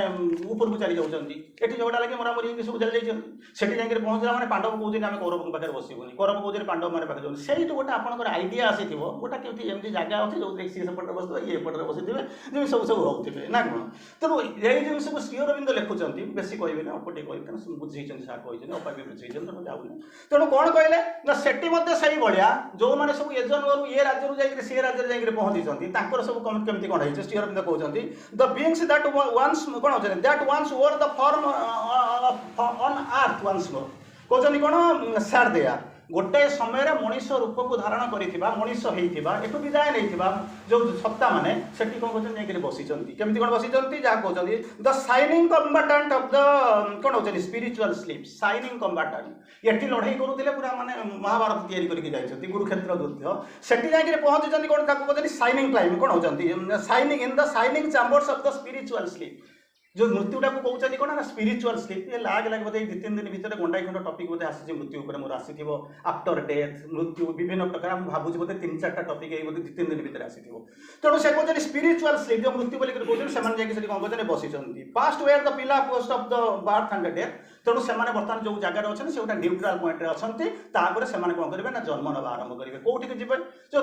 ऊपर को चली जाऊँच ये झगड़ा लगे मरामरी सब चली जाइए जाकर पहुँचला मैंने पांडव कौन आम कौरव पाखे बसबूनी कौरव कौन पांडव मैंने पाखे जाऊँ से गोटे आपंकर आइडिया आसी गोटा कमी एमती जगह अच्छी जो सी सेपटे बस ये पटे बसते जो सब सब रोते ना कौन तेणु ये जिन को श्री अरविंद लिखुंट बेसी कहे अल्पटे कहे बुझे सार कही अपा भी बुझे तेणु जाऊनी तेणु कौन कहले ना सेठी से भाया जो मैंने सब एजन ये राज्य जाकर सी राज्य जाकर पहुँची सब केमती कौन है श्री अरविंद कहते द बीइंग्स दैट वंस कौन होते that once were the form on earth once more कहते कौन सार दिया गोटे समय मनीष रूप को धारण कर मनीष होता एठू विदाय नहीं जो सत्ता मैंने से कौन कहते बसी केमती कौन बसी जहाँ कहते द साइनिंग कम्बाटाट ऑफ द कौन होती स्पिरिचुअल स्लीप साइनिंग कम्बाटाट ये लड़ाई करुले पूरा माने महाभारत तैयारी करके कुरुक्षेत्र युद्ध से जाकर पहुँची कौन कहते साइनिंग क्लाइम कौन होती signing in the signing chambers of the spiritual sleep जो मृत्युटा को कहते कौन ना स्पिरिचुअल स्लीप ये लाग लाग बोधे 2-3 दिन भितर गंडाई खंड टपिक बोधे आसी मृत्यु उपर मोर आसी आफ्टर डेथ मृत्यु विभिन्न प्रकार मुझे भावुँ बोधे 3-4टा टपिक ये बोधे 2-3 दिन भितर आसी तेणु से कहते स्पिरिचुअल स्लीप जो मृत्यु बोलिक कहते से कौन कहते बसी पास्ट वेयर द पिला post of the birth and death तेणु से बर्तमान जो जगार अच्छे से गोटे न्यूट्राल पॉइंट अच्छे से कौन करेंगे ना जन्म ना आरंभ करेंगे कौटिक जी जो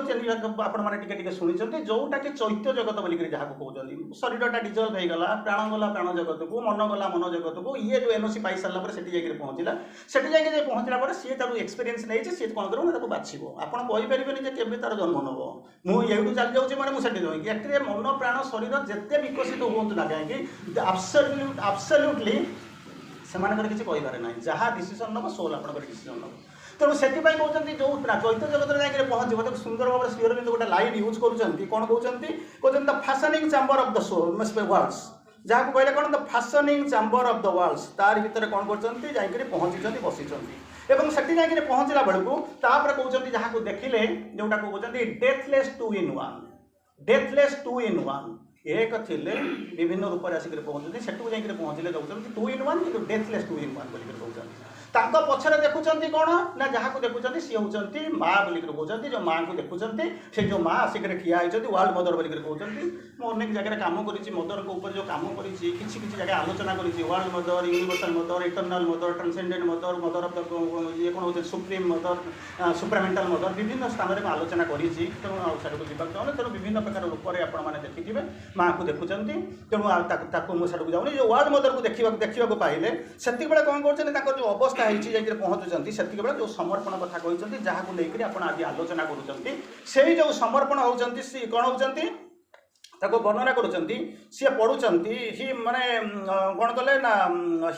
आपने शुणी जोटा कि चैत्य जगत बोलिक जहाँ कहते शरीरटा डिजल्व होगा प्राण गला प्राण जगत को मन गला मन जगत को ये जो एनओसी पाई सारा से पहुँचला से पहुँचला सी एक्सपीरियंस नहीं सी कौन कर बाछव आपड़ कहींपारे केवे तार जन्म नब मुझे चली जाऊँगी मैंने मुझे जाऊँगी एक्चुअली मन प्राण शरीर जिते विकसित हूँ ना कहीं आब्सोल्यूटली से किसी कहींपारे ना जहाँ डिसीजन नब सोल आप डिसीजन नब तेणु से कहते जो चैत्य जगत जाकर पहुँचे सुंदर भाव श्री अरविंद गोटे लाइन यूज कर कौन कहते the fashioning chamber of the soul worlds जहाँ कहले कौन the fashioning chamber of the worlds तार भितर कौन कर पहुँची बसी एवं से जाकर पहुँचला बेलू कहते जहाँ को देखिले जोटा को कहते डेथलेस 2 in 1 डेथलेस 2 in 1 एक थिले विभिन्न रूप से आसिक पहुँचते से पहुँचले कहते 2 in 1 कि डेथलेस 2 in 1 बोलिक कहते पछरे देखुं कौन ना जहाँ को देखुं सी होती माँ बोलिक कहते जो माँ को देखुं से जो माँ आसिक ठिया होती वर्ल्ड मदर बोलिक कहते अनेक जगह काम कर मदर को ऊपर जो काम कर जगह आलोचना कर world mother universal mother eternal mother transcendent mother mother of the ये कौन होते सुप्रीम मदर सुप्रामेंटाल मदर विभिन्न स्थान में आलोचना कर चाहूँ तेणु विभिन्न प्रकार रूप में आपने देखिए माँ को देखुं तेणु मुझे जाऊँगी जो वर्ल्ड मदर को देखा पाइले से कौन कर जो अवस्था पहुँचुंट से जो समर्पण कथा कहते जहाँ को लेकर आप आज आलोचना कर जो समर्पण होती कौन होती वर्णना करुँच सी पढ़ुं ही माने कौन कले ना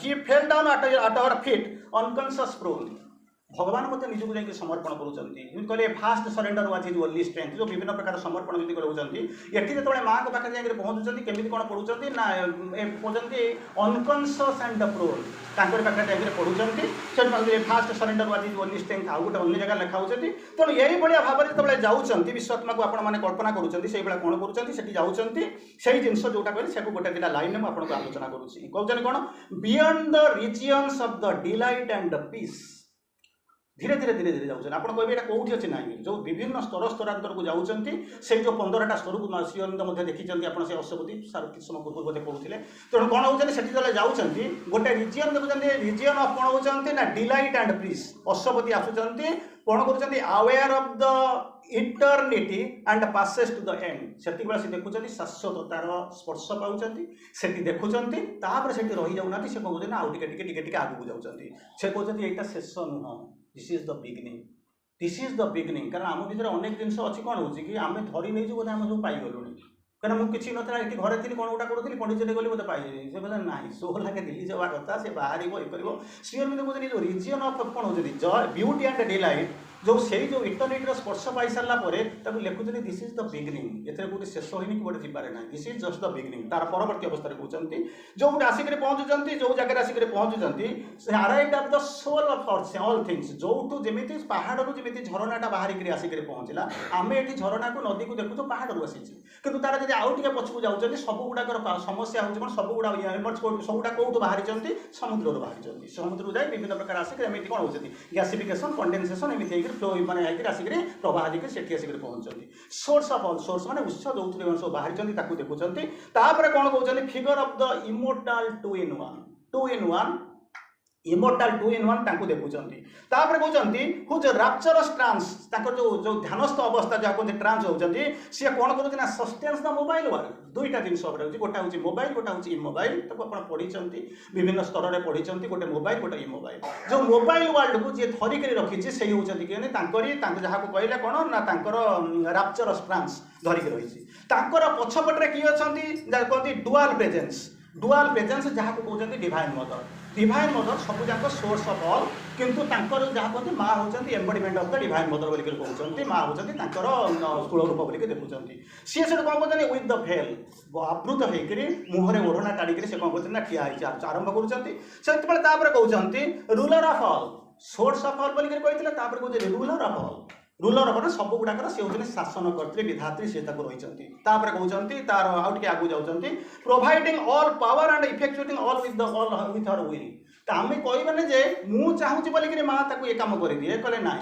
he fell down at our feet unconscious prone भगवान मत निजक जाकि समर्पण करुँच कहले first surrender was his only strength जो विभिन्न प्रकार समर्पण जब करोचंती एठी जतबे मां को पाखे जाकि पहुँचुचंती केमिति कोन पढुचंती ना पहुँचंती अनकॉन्शियस एंड प्रोन तांकर पाखे जाकि पढुचंती से first surrender was his only strength आ गोटे अन्य जगह लिखा होचंती तेणु यही भलिया भाव में जतबे जाउचंती विश्वात्मा को आपण माने कल्पना करुचंती सेही बेला कोन करुचंती सेठी जाउचंती सेही जिंस जोटा कहले सेको गोटे दिटा लाइन में आपण को आलोचना करूची कहउचन कोन beyond the regions of the delight and the peace धीरे धीरे धीरे धीरे जाऊँ आप कहे यहाँ कौटी अच्छे ना जो विभिन्न स्तर स्तरांतर को जाऊँच से जो 15टा स्तर को श्रीअरविंद देखी आप से अश्वपति सार किस समय पूर्व बोधे पढ़ुते तेणु कौन होती से जाऊँच गोटे रिजियन देखुं रिजियन अफ कौन होती ना डिलाइट एंड पीस अश्वपति आसुँच कौन कर aware of the eternity and passes to the end से देखुं शाश्वततार स्पर्श पाँच से देखुं से रही जाऊना से कहते आउ टे आगू जाऊँच से कहते यहाँ शेष नुह this is the beginning this is the beginning कारण आम भर अनेक जिन अच्छी कौन हो आम धरी नहीं बोधे आम सब पाइगलुँ कारण मुझे किसी नाला ये घरे थी कौन गोटा करूँ पंडित गली मतलब पाइबी से कहते ना सो लगे रिलीज हवा कथा से बाहर ये श्रीअरविंद कहते जो रिजियन अफ कौन होती ब्यूटी एंड डिलाइट जो से जो इटर्निटी स्पर्श पाई सारापर लिखुं दिस इज द बिगिनिंग एथे गोटे शेष होनी कि गोटे जीवार ना this is just the beginning तार परवर्त अवस्था कहते जो गोटे आसिक पहुँचुंट जो जगह आसिक पहुँचुंट arrived at the soul of all things जो जमी पहाड़ जमी झरनाटा बाहर आसिक पहुँचला आम ये झरना को नदी को देखु पहाड़ आसी कि तार जब आउ टे पछक जाऊँच सब गुड़ाक समस्या हो सब गुड़ा सबुटा कौटू बाहरी समुद्र बाहरी समुद्र जाए विभिन्न प्रकार आसिक एमती कौन होती गैसिफिकेशन कंडेनसेशन एमती फ्लो मैंने आसिक प्रवाह होकर से आसिक पहुँचती सोर्स ऑफ ऑल सोर्स माने उत्स जो सब बाहरी देखुं कौन कहते figure of the immortal 2 in 1 immortal 2 in 1 देखुं कहते हुज राप्चरस ट्रांस जो जो ध्यानस्थ अवस्था जहाँ कहते ट्रांस होती सी कौन कर सस्टेन्स द मोबाइल वर्ल्ड दुईटा जिन गोटा हूँ मोबाइल गोटा हूँ इमोबाइल आप पढ़ी विभिन्न स्तर में पढ़ी गोटे मोबाइल गोटे इमोबाइल जो मोबाइल वर्ल्ड को जी धरिक रखी से होती जहाँ को कहले कौन ना राप्चरस ट्रांस धरिक रही पछपटे किए अच्छा कहते डुआल प्रेजेंस जहाँ को कहते डिवाइन मदर सबूक सोर्स ऑफ ऑल किंतु जहाँ कहते माँ होती embodiment of the divine mother बोलिक कहते माँ होती स्थूल रूप बोलिक देखुं सी से कौन कहते विथ द भेल आवृत होकर मुहर ओढ़ना टाड़ी से कौन कहते ना ठिया आरंभ कर कहते ruler of all source of all बोलिक कहते ruler of all ruler of सब गुड़ाक सी होती शासन कर्त्री विधात्री सी रही कहते तार आउ टे आगू जाऊँच providing all power and effectuating all with her will आम कहबानी जे मुझे चाहूँगी बोलिक माँ ये कम कर दिए कहले ना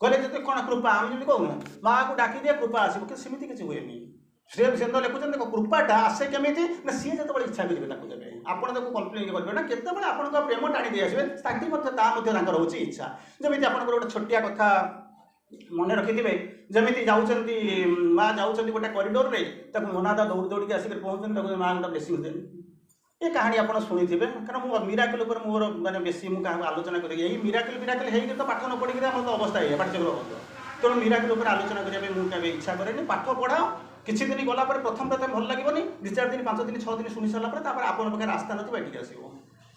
कहले जो कौन कृपा आम जब कहूँ माँ को डाक दिए कृपा आसो सेमती किसी हुए से लिखुं देख कृपाटा आसे केमी ना सी जो इच्छा करेंगे देवे आपड़ कम्प्लेन करेंगे ना केतबे आप प्रेम टाणी दे आसवे हूँ इच्छा जमी आप गोटे छोटिया कथा मन रखिथे जमी जाऊँच माँ जाऊँच गोटे करिडोर में मोनादा दौड़ दौड़ी आसिक पहुँचते माँ गोटे ब्लेसिंग दे ये कहानी आप शुणी थे कारण मुझे मिराकल मोर मैंने बेसी मुझे आलोचना करें यही मिराकल हो तो पाठ न पढ़ी आम तो अवस्था है पाठ्यक्रम तेणु मिराकल आलोचना करने मुझे इच्छा कैनि पाठ पढ़ाओ किसी दिन गलापर प्रथम प्रथम भल लगे 2-4 दिन 5 दिन 6 दिन शुणी सारापर आप रास्ता ना ये आसो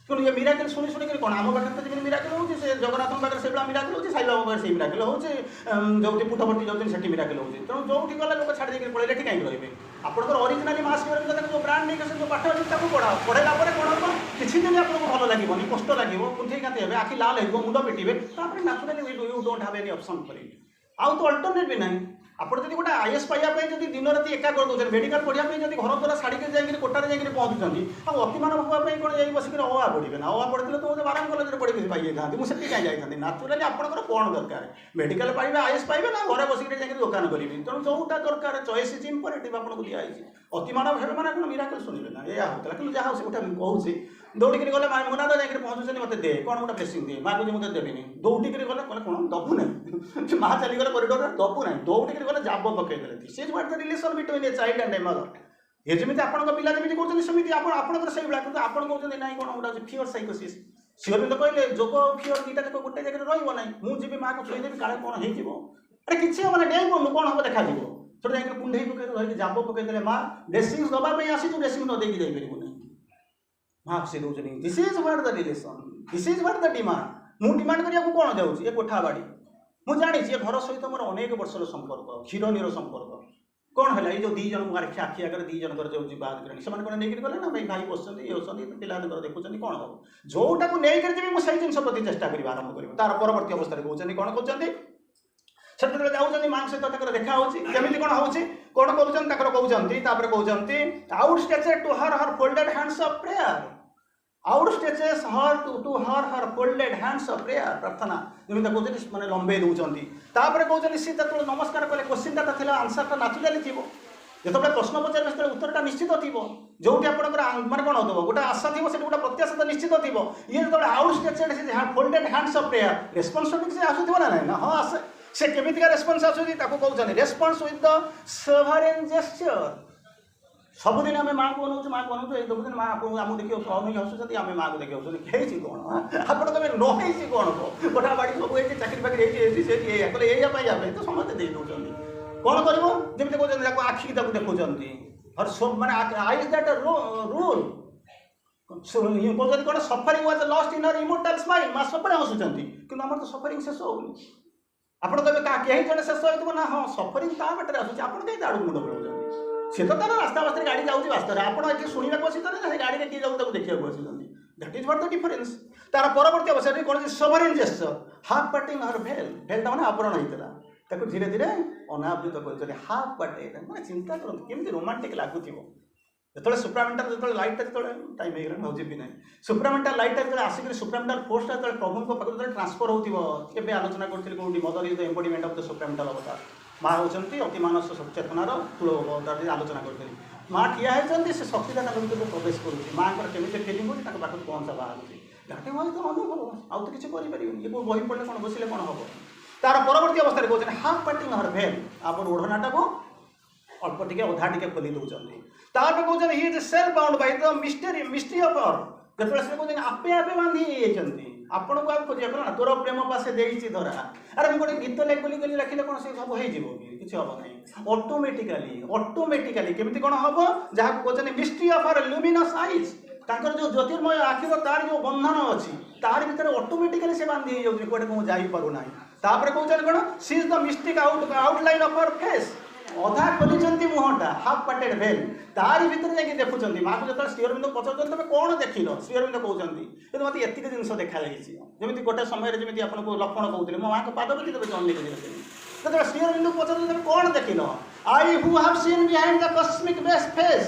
तेणु ये मिराकल शुणी शुणी कौन आम पाखे तो जमी मिराकल हो जगन्नाथ पाखे से मिराकल हो साई बाबा से मिराकल हो जो पुटवर्ती जाऊँ से मिराकल हो तेणु जो गला लोग छाड़ी देकर पढ़े कहीं रे आपंकर ओरिजिनाली मास जो ब्रांड नहीं जो पाठ अच्छे पढ़ा पढ़ेगा कौन हम किसी दिन आपको भल लगे कष्ट लगे कुंथई कांति हे आखि लाल हो मुंड पिटे naturally you don't have any option for it आउ तो अल्टरनेट भी ना आप गोटे आईएएस पाइबा जब दिन राति एका कर मेडिकल पढ़ाई जब घर द्वारा छाड़ी जाकर कोटार जाकर पहुँचुंट आ अतिमान भाई कौन जा बसिक अआ पढ़े ना अआ पढ़ते तो मुझे बाराम कलेज पढ़ी पाई था मुझे कहीं जाती नाचुराली आपंकर कौन दरकार मेडिकल पाइबे आईएएस पाइबे ना घर बसिक जाकर दुकान करी तेणु जोटा दरकार चॉइस इज इंपोर्टेंट आपको दिखाई अतिमान भाई मैंने आप मिराकल शुणवे ना यह होता कि जहाँ गोटे कहूँ दौड़िक गले मुनादा जाकर पहुँचुଛନ୍ତି मत दे कौन गोटे ब्लेसिंग दे माँ को मुझे देवी दौड़िक गले कहले कौन दबू ना माँ चलीगले करिडोर दबू ना दौड़िक गले जाब पकईदे this is what the relation between a child and a mother ये जमी आप पिला जमी कहते सेमती आपंकर से भाई कि आप कहते ना कौन गोटे फियर साइकोसिस श्रीअरविंद कहले जोग फियर दुईटा जाक गोटे जगह रही मुझे माँ को छुईदेवी काले कौन हो अरे किसी हम डेई पड़ू कौन हम देखा थोड़े जाकर कुंडई पकई जाब पकईदे माँ ड्रेसिंग दवाई आसी तू ड्रेसिंग न देकी जापर माँ से कहते this is what the relation this is what the demand ମୁଁ ଡିମାଣ୍ଡ କରିବାକୁ କ'ଣ ଯାଉଛି? ଏ କୋଠା ବାଡ଼ି ମୁଁ ଜାଣିଛି, ଏ ଘର ସହିତ ମୋର ଅନେକ ବର୍ଷର ସମ୍ପର୍କ, କ୍ଷୀରନୀର ସମ୍ପର୍କ। କ'ଣ ହେଲା? ଏଇ ଯେଉଁ ଦୁଇ ଜଣ ଆଖି ଆଗରେ ଦୁଇ ଜଣଙ୍କର ଯେଉଁ ବିବାହ କଲେଣି, ସେମାନେ କ'ଣ ନେଇକରି ଗଲେ ନା ଭାଇ ବସୁଛନ୍ତି, ଇଏ ଅଛନ୍ତି, ପିଲାମାନଙ୍କର ଦେଖୁଛନ୍ତି, କ'ଣ ହେବ? ଯେଉଁଟାକୁ ନେଇକରି ଯିବି ମୁଁ ସେଇ ଜିନିଷ ପ୍ରତି ଚେଷ୍ଟା କରିବା ଆରମ୍ଭ କରିବି। ତାର ପରବର୍ତ୍ତୀ ଅବସ୍ଥାରେ କହୁଛନ୍ତି କ'ଣ କହୁଛନ୍ତି? ସେତେବେଳେ ଯାଉଛନ୍ତି ମାଙ୍କ ସହିତ ତାଙ୍କର ଦେଖା ହେଉଛି, କେମିତି କ'ଣ ହେଉଛି, କ'ଣ କରୁଛନ୍ତି ତାଙ୍କର କହୁଛନ୍ତି, ତାପରେ କହୁଛନ୍ତି outstretched to her folded hands of prayer, outstretches her to her folded hands of prayer, ପ୍ରାର୍ଥନା ଯେମିତି କହୁଛନ୍ତି ମାନେ ଲମ୍ବେଇ ଦେଉଛନ୍ତି। ତାପରେ କହୁଛନ୍ତି ସେ ଯେତେବେଳେ ନମସ୍କାର କଲେ, କ୍ୱେଶ୍ଚିନ୍ଟା ଥିଲା, ଆନ୍ସରଟା ନାଚୁରାଲି ଥିବ। ଯେତେବେଳେ ପ୍ରଶ୍ନ ପଚାରିବେ ସେତେବେଳେ ଉତ୍ତରଟା ନିଶ୍ଚିତ ଥିବ। ଯେଉଁଠି ଆପଣଙ୍କର ମାନେ କ'ଣ ହେଉଥିବ, ଗୋଟେ ଆଶା ଥିବ, ସେଠି ଗୋଟେ ପ୍ରତ୍ୟାଶା ତ ନିଶ୍ଚିତ ଥିବ। ଇଏ ଯେତେବେଳେ outstretched folded hands of prayer, responsibility ସେ ଆସୁଥିବ ନା ନାହିଁ? ନା ହଁ ଆସେ। ସେ କେମିତିକା ରେସ୍ପନ୍ସ ଆସୁଛି ତାକୁ କହୁଛନ୍ତି ରେସ୍ପନ୍ସ ୱିଥ୍ ଦ ସଭରେନ୍ ଜେସ୍ଚର। ସବୁଦିନ ଆମେ ମାଆକୁ ଅନଉଛୁ, ମାଆକୁ ଅନଉଛୁ, ଏଇ ସବୁଦିନ ମା ଆମକୁ ଦେଖି ଅନେଇକି ହସୁଛନ୍ତି, ଆମେ ମାଆକୁ ଦେଖି ହସୁଛନ୍ତି। ହେଇଛି କ'ଣ? ଆପଣ ତମେ ନ ହେଇଛି କ'ଣ? ଗୋଟା ବାଡ଼ି ସବୁ ହେଇଛି, ଚାକିରି ଫାକିରି ହେଇଛି, ସେଇଠି ଏଇଆ କଲେ, ଏଇଆ ପାଇଁ ତ ସମସ୍ତେ ଦେଇ ଦେଉଛନ୍ତି। କ'ଣ କରିବ? ଯେମିତି କହୁଛନ୍ତି ତାକୁ ଆଖିକି ତାକୁ ଦେଖୁଛନ୍ତି, ମାନେ ଆଇଜ୍ ଦ୍ୟାଟ୍ ରୁଲ୍। କହୁଛନ୍ତି କ'ଣ? Suffering was lost in her immortal smile. ମା ସବୁବେଳେ ହସୁଛନ୍ତି, କିନ୍ତୁ ଆମର ତ ସଫରିଂ ଶେଷ ହେଉନି। ଆପଣ କହିବେ କେହି ଜଣେ ଶେଷ ହେଇଥିବ ନା? ହଁ, ସଫରିଂ ତା ବାଟରେ ଆସୁଛି, ଆପଣ କେହି ତା ଆଡ଼କୁ ମୁଣ୍ଡ ଖେଳୁଛନ୍ତି। ସେ ତ ତାର ରାସ୍ତା ବାସ୍ତାରେ ଗାଡ଼ି ଯାଉଛି ବାସ୍ତାରେ, ଆପଣ ଏଠି ଶୁଣିବାକୁ ଆସିଛନ୍ତି ନା ସେ ଗାଡ଼ିରେ କିଏ ଯାଉଛି ତାକୁ ଦେଖିବାକୁ ଆସିଛନ୍ତି? That is what the difference. ତାର ପରବର୍ତ୍ତୀ ଅବସ୍ଥାରେ କ'ଣ ସଭରେନ୍ ଜେସ୍ଚର, ହାଫ୍ ପାର୍ଟିଂ ହର୍ ଭେଲ୍। ଭେଲ୍ଟା ମାନେ ଆବରଣ ହେଇଥିଲା, ତାକୁ ଧୀରେ ଧୀରେ ଅନାବୃତ କରୁଛନ୍ତି, ହାଫ୍ ପାର୍ଟେଡ୍। ମାନେ ଚିନ୍ତା କରନ୍ତୁ କେମିତି ରୋମାଣ୍ଟିକ୍ ଲାଗୁଥିବ। ଯେତେବେଳେ ସୁପ୍ରାମେଣ୍ଟାଲ ଯେତେବେଳେ ଲାଇଟ୍ଟା ଯେତେବେଳେ ଟାଇମ୍ ହେଇଗଲା, ମୁଁ ଯିବି ନାହିଁ। ସୁପ୍ରାମେଣ୍ଟାଲ ଲାଇଟ୍ଟା ଯେତେବେଳେ ଆସିକରି ସୁପ୍ରାମେଣ୍ଟାଲ ଫୋର୍ସଟା ଯେତେବେଳେ ପ୍ରଭୁଙ୍କ ପାଖକୁ ଯେତେବେଳେ ଟ୍ରାନ୍ସଫର ହେଉଥିବ, କେବେ ଆଲୋଚନା କରିଥିଲି କେଉଁଠି, ମଦର ଇଜ୍ ଦ ଏମ୍ବଡିମେଣ୍ଟ ଅଫ୍ ଦ ସୁପ୍ରାମେଣ୍ଟାଲ ଅବତାର। ମା ହେଉଛନ୍ତି ଅତି ମାନସ ଚେତନାର ତୁଳ ଅବତାର, ଆଲୋଚନା କରିଥିଲି। ମା ଠିଆ ହେଇଛନ୍ତି, ସେ ଶକ୍ତିଟା ତାଙ୍କ ଭିତରକୁ ପ୍ରବେଶ କରୁଛି। ମାଆଙ୍କର କେମିତି ଫିଲିଂ ହେଉଛି, ତାଙ୍କ ପାଖକୁ ପହଞ୍ଚା ବାହାରୁଛି। ଘାଟି ତ ଅନୁଭବ, ଆଉ ତ କିଛି କରିପାରିବନି। ଏ ବହି ପଢ଼ିଲେ କ'ଣ, ବସିଲେ କ'ଣ ହେବ? ତାର ପରବର୍ତ୍ତୀ ଅବସ୍ଥାରେ କହୁଛନ୍ତି ହାଫ୍ ପାର୍ଟିଂ ହର୍ ଭେଲ୍। ଆପଣ ଓଢ଼ଣାଟାକୁ ଅଳ୍ପ ଟିକେ ଅଧା ଟିକେ ଖୋଲି ଦେଉଛନ୍ତି। ତାପରେ କହୁଛନ୍ତି he is self bound by the mystery of her. ଯେତେବେଳେ ସେ କହୁଛନ୍ତି ଆପେ ଆପେ ବାନ୍ଧି ହେଇଯାଇଛନ୍ତି, ଆପଣଙ୍କୁ ଆଉ ଖୋଜିବା କ'ଣ ନା, ତୋର ପ୍ରେମ ପାଶେ ଦେଇଛି ଧରା। ଆରେ ମୁଁ ଗୋଟେ ଗୀତ ବୋଲି ଲେଖିଲେ କ'ଣ ସେ ସବୁ ହେଇଯିବ କି? କିଛି ହେବ ନାହିଁ। ଅଟୋମେଟିକାଲି କେମିତି କ'ଣ ହେବ? ଯାହାକୁ କହୁଛନ୍ତି mystery of her luminous eyes, ତାଙ୍କର ଯେଉଁ ଜ୍ୟୋତିର୍ମୟ ଆଖିର ତାର ଯେଉଁ ବନ୍ଧନ ଅଛି, ତାରି ଭିତରେ ଅଟୋମେଟିକାଲି ସେ ବାନ୍ଧି ହେଇଯାଉଛି, କୁଆଡ଼େ ମୁଁ ଯାଇପାରୁନାହିଁ। ତାପରେ କହୁଛନ୍ତି କ'ଣ? She is the mystic outline of her face. ଅଧା ଖୋଲିଛନ୍ତି ମୁହଁଟା, ହାଫ୍ ପାର୍ଟେଡ୍ ଭେଲ୍, ତାରି ଭିତରେ ଯାଇକି ଦେଖୁଛନ୍ତି। ମାଆକୁ ଯେତେବେଳେ ଶ୍ରୀ ଅରବିନ୍ଦ ପଚାରୁଛନ୍ତି ତମେ କ'ଣ ଦେଖିଲ, ଶ୍ରୀ ଅରବିନ୍ଦ କହୁଛନ୍ତି କିନ୍ତୁ ମୋତେ ଏତିକି ଜିନିଷ ଦେଖାଯାଇଛି। ଯେମିତି ଗୋଟେ ସମୟରେ ଯେମିତି ଆପଣଙ୍କୁ ଲକ୍ଷ୍ମଣ କହୁଥିଲେ, ମୋ ମାଆଙ୍କ ପାଦ ପ୍ରତି ତମେ ଅନେକ ଦେଖିଲି। ଯେତେବେଳେ ଶ୍ରୀ ଅରବିନ୍ଦଙ୍କୁ ପଚାରୁଛନ୍ତି ତମେ କ'ଣ ଦେଖିଲ, I who have seen behind the cosmic face,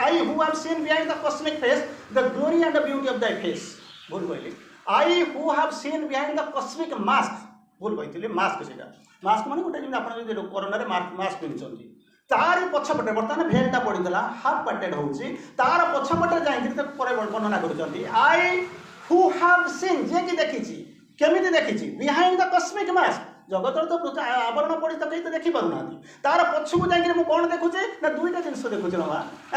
I who have seen behind the cosmic face the glory and the beauty of thy face. ଭୁଲ କହିଲି, I who have seen behind the cosmic mask. ଭୁଲ କହିଥିଲି, mask ସେଇଟା। Mask ମାନେ ଗୋଟେ ଯେମିତି ଆପଣ ଯଦି କରୋନାରେ ମାସ୍କ ପିନ୍ଧୁଛନ୍ତି, ତାରି ପଛପଟେ ବର୍ତ୍ତମାନ ଭେଲ୍ଟା ପଡ଼ିଥିଲା, ହାଫ୍ ପାର୍ଟେଡ୍ ହେଉଛି, ତାର ପଛପଟେ ଯାଇକି ତାକୁ ପରେ ବର୍ଣ୍ଣନା କରୁଛନ୍ତି ଆଇ ହୁ ହାଭ୍ ସିନ୍, ଯିଏକି ଦେଖିଛି। କେମିତି ଦେଖିଛି? ବିହାଇଣ୍ଡ ଦ କସ୍ମିକ୍ ମାସ୍କ, ଜଗତର ତ ଆବରଣ ପଡ଼ି ତ କେହି ତ ଦେଖିପାରୁନାହାନ୍ତି। ତାର ପଛକୁ ଯାଇକି ମୁଁ କ'ଣ ଦେଖୁଛି ନା, ଦୁଇଟା ଜିନିଷ ଦେଖୁଛି ନା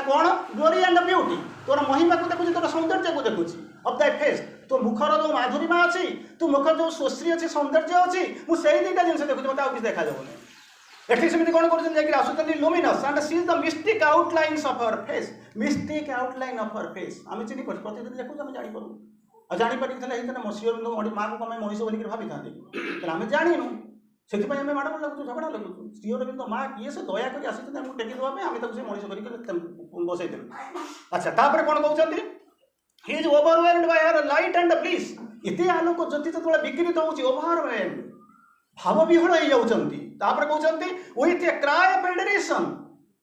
କ'ଣ? ଗ୍ଲୋରି ଆଣ୍ଡ ବ୍ୟୁଟି, ତୋର ମହିମାକୁ ଦେଖୁଛି, ତୋର ସୌନ୍ଦର୍ଯ୍ୟକୁ ଦେଖୁଛି। ଅଫ୍ ଦାଇ ଫେସ୍, ତୋ ମୁଖର ଯେଉଁ ମାଧୁରୀମା ଅଛି, ତୋ ମୁଖର ଯେଉଁ ସୁଶ୍ରୀ ଅଛି, ସୌନ୍ଦର୍ଯ୍ୟ ଅଛି, ମୁଁ ସେଇ ଦୁଇଟା ଜିନିଷ ଦେଖୁଛି, ମୋତେ ଆଉ କିଛି ଦେଖାଯାଉନି। ଏଠି ସେମିତି କ'ଣ କରୁଛନ୍ତି? ଯାଇକି ଆସୁଛନ୍ତି luminous and she is the mystic outlines of her face. Mystic outline of her face ଆମେ ଚିହ୍ନି ପାରୁଛୁ, ପ୍ରତିଦିନ ଦେଖୁଛୁ, ଆମେ ଜାଣିପାରୁ। ଆଉ ଜାଣିପାରିକି ଥିଲେ ହେଇଥିଲେ ମାଆକୁ ଆମେ ମଣିଷ ବୋଲିକି ଭାବିଥାନ୍ତି, ତାହେଲେ ଆମେ ଜାଣିନୁ। ସେଥିପାଇଁ ଆମେ ମାଡ଼ ଲାଗୁଛୁ, ଝଗଡ଼ା ଲାଗୁଛୁ। ଶ୍ରୀ ଅରବିନ୍ଦ ମା କିଏ? ସେ ଦୟାକରି ଆସିଛନ୍ତି ଆମକୁ ଟେକି ଦେବା ପାଇଁ, ଆମେ ତାକୁ ସେ ମଣିଷ କରିକି ବସେଇଦେଲୁ। ଆଚ୍ଛା, ତାପରେ କ'ଣ କହୁଛନ୍ତି? He is overwhelmed by her light and bliss. ଏତେ ଆଲୋକ ଜ୍ୟୋତି ଯେତେବେଳେ ବିକିରିତ ହେଉଛି, ଓଭରୱେଲ୍ଡ, ଭାବବିହ୍ୱଳ ହେଇଯାଉଛନ୍ତି। ତାପରେ କହୁଛନ୍ତି ୱିଥ୍ ଏ କ୍ରାଏ ଅଫ୍ ଆଡୋରେସନ୍।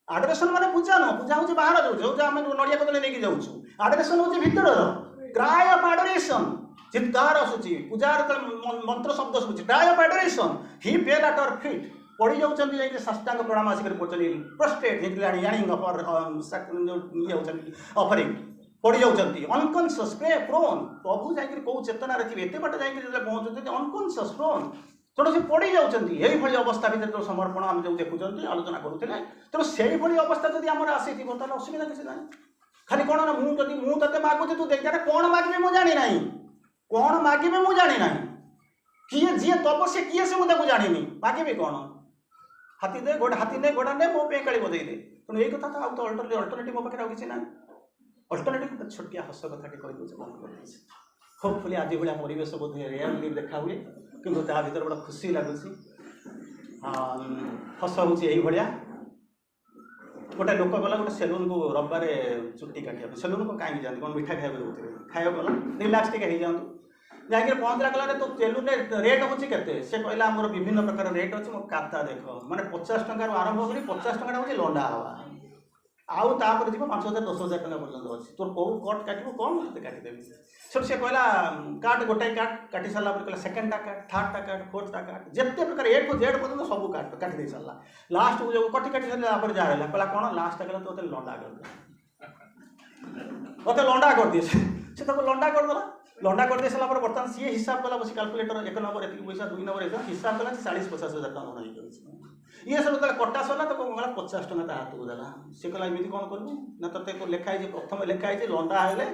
ଆଡୋରେସନ୍ ମାନେ ପୂଜା ନୁହଁ, ପୂଜା ହେଉଛି ବାହାର ଯୋଉ ଆମେ ନଡ଼ିଆ କଦଳୀ ନେଇକି ଯାଉଛୁ। ଆଡୋରେସନ୍ ହେଉଛି ଭିତରର। କ୍ରାଏ ଅଫ୍ ଆଡୋରେସନ୍, ଚିତ୍କାର ଆସୁଛି, ପୂଜାର ମନ୍ତ୍ର ଶବ୍ଦ ଶୁଭୁଛି। Cry of adoration, he fell at her feet, ପଡ଼ି ଯାଉଛନ୍ତି, ଯାଇକି ସାଷ୍ଟାଙ୍ଗ ପ୍ରଣାମ ଆସିକରି ପଡ଼ୁଛନ୍ତି। ପ୍ରଷ୍ଟ୍ରେଟ୍ ୟାଣିଂ ଅଫରିଂ, ପଡ଼ି ଯାଉଛନ୍ତି। ଅନକନସିୟସ୍ ପ୍ରୋନ୍, ପ୍ରଭୁ ଯାଇକରି କେଉଁ ଚେତନାରେ ଥିବେ, ଏତେ ବାଟ ଯାଇକରି ଯେତେବେଳେ ପହଞ୍ଚୁଛନ୍ତି ଅନକନସିୟସ୍ ପ୍ରୋନ୍, ତେଣୁ ସେ ପଡ଼ି ଯାଉଛନ୍ତି। ଏଇଭଳି ଅବସ୍ଥା ଭିତରେ ଯେଉଁ ସମର୍ପଣ ଆମେ ଯେଉଁ ଦେଖୁଛନ୍ତି, ଆଲୋଚନା କରୁଥିଲେ, ତେଣୁ ସେଇଭଳି ଅବସ୍ଥା ଯଦି ଆମର ଆସିଥିବ ତାହେଲେ ଅସୁବିଧା କିଛି ନାହିଁ। ଖାଲି କ'ଣ ନା, ମୁଁ ତତେ ମାଗୁଛି, ତୁ ଦେଖ, କ'ଣ ମାଗିବି ମୁଁ ଜାଣିନାହିଁ, କ'ଣ ମାଗିବି ମୁଁ ଜାଣିନାହିଁ, କିଏ ଯିଏ ଦବ ସେ କିଏ ସେ ମୁଁ ତାକୁ ଜାଣିନି, ମାଗିବି କ'ଣ? ହାତୀ ଦେ, ଘୋଡ଼ା ନେ, ମୋ ପାଇଁ କାଳି ବଜେଇ ଦେ। ତେଣୁ ଏଇ କଥା ତ ଆଉ ତ ଅଲ୍ଟରନେଟିଭ୍ ମୋ ପାଖରେ ଆଉ କିଛି ନାହିଁ। ଅଲ୍ଟରନେଟିଭ୍ ଛୋଟିଆ ହସ କଥାଟି କହିଦେଉଛି, ବନ୍ଦ କରିଦେଇଛି। होपफुली आज भाया परिवेश बोधे रियली देखा हुए किंतु ता भीतर बड़ा खुशी लगुच हस हूँ यही गोटे लोक गला गोटे सेलून को रविवार चुट्टी काटा सेलून को कहीं जाती कौन मिठा खाया रोते खाया गला रिलैक्स टे हो जाऊँ जाकि पहुँचला कला तो सेलून रेट हूँ के से कहला मोर विभिन्न प्रकार रेट अच्छे मो खाता देख मैंने 50 टकर आरंभ कर 50 टका हूँ लंडा हवा आउ तापर जी 5,000 10,000 टका पर्यटन अच्छी तोर कौ कट काट कौन से काटिदेवी सब से कहला काट गोटाए काट काटी सारा कहला सेकेंडटा काट थर्डटा काट फोर्थटा काट जिते प्रकार ए टू जेड पर्यटन सब काट काटी सारा लास्ट को जो कटी काटी सारे जहाँ है कहला कौन लास्ट कहला तो लंडा कर मत लंडा कर दिए से लंडा करदेला लंडा कर दे सारा बर्तमान सी हिसाब कला बस कैलकुलेटर 1 नंबर एति पैसा 2 नंबर हिसाब कला 40-50 हज़ार टका होना ये सब जो कटा सरला तो कहला 50 टका हाथ को देला से कहला एमती कौन करू ना ते लिखाई प्रथम लिखाई लंडा हेले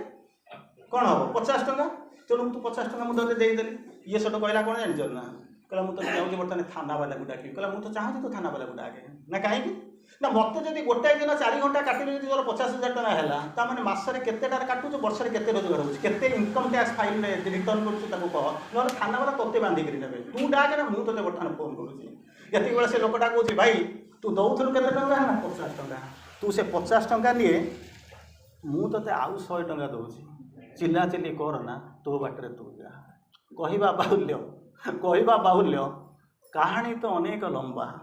कौन हम 50 टका तेणु तू 50 टका मुझे देदेली ये सब कहला कौन जान ना कहला मुझे चाहूँ बर्तमान थाना वाला को डाक कहला मुझे चाहूँ तो थाना वाला को डाके ना कहीं ना मत जब गोटाए दिन 4 घंटा काटिले जो 50,000 टका है मैंने मसरे केतेटा काटुच वर्षे केते रोजगार होते इनकम टैक्स फाइल रिटर्न करूँ कह ना थाना वाला तोते बांधिक ने तू डाके ना मुझे बर्तमान फोन करुँची ये से लोकटा कौच भाई तू दौलू के 50 टका तू से 50 टका निए मुझे आउ 100 टका दूसरी चिल्ला चिल्ली कर ना तो बाटर तू जा कहवा बाहुल्य कहानी तो अनेक लंबा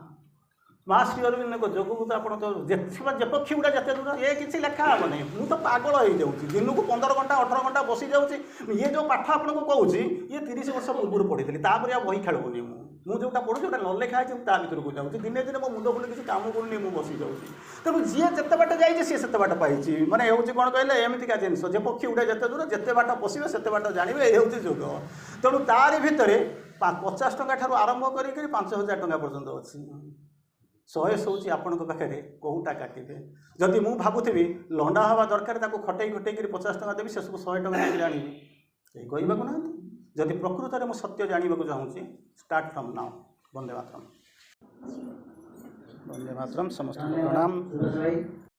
माँ श्री अरविंद को जोगू तो आप जपक्षी गुड़ा जिते दूर ये किसी लेखा हे नहीं मुझे तो पागल हो जाऊँगी दिन को 15 घंटा 18 घंटा बसी जाऊँगी ये जो पाठ आपको कहूँ ये 30 वर्ष पूर्व पढ़ी तापर बही खेलुनी मुझे जोटा पढ़ू जो न लेखा है ता भर को जाऊँगी दिने दिने मो मुंड फुल किसी काम करूनी मुझे बसी जाऊँगी तेणु जी जिते बाट जाइए सी से बाट पाई मैंने हूँ कौन कहले एमतीका जिनस जे पक्षी गुड़ा जिते दूर जिते बाट पशे से बाट जानवे ये हूँ जोग तेणु तार भितर 50 टका ठार आरंभ कर 5,000 टका पर्यंत अच्छी 100 हूँ आपण पाखे कौटा काटे जदि मु भावुथी लंडा हवा दरकार खटई खटई 50 टका देवी से सब 100 टका आनी कही ना जदि प्रकृत में सत्य जानवा चाहूँगी start from now Vande Mataram समस्त प्रणाम।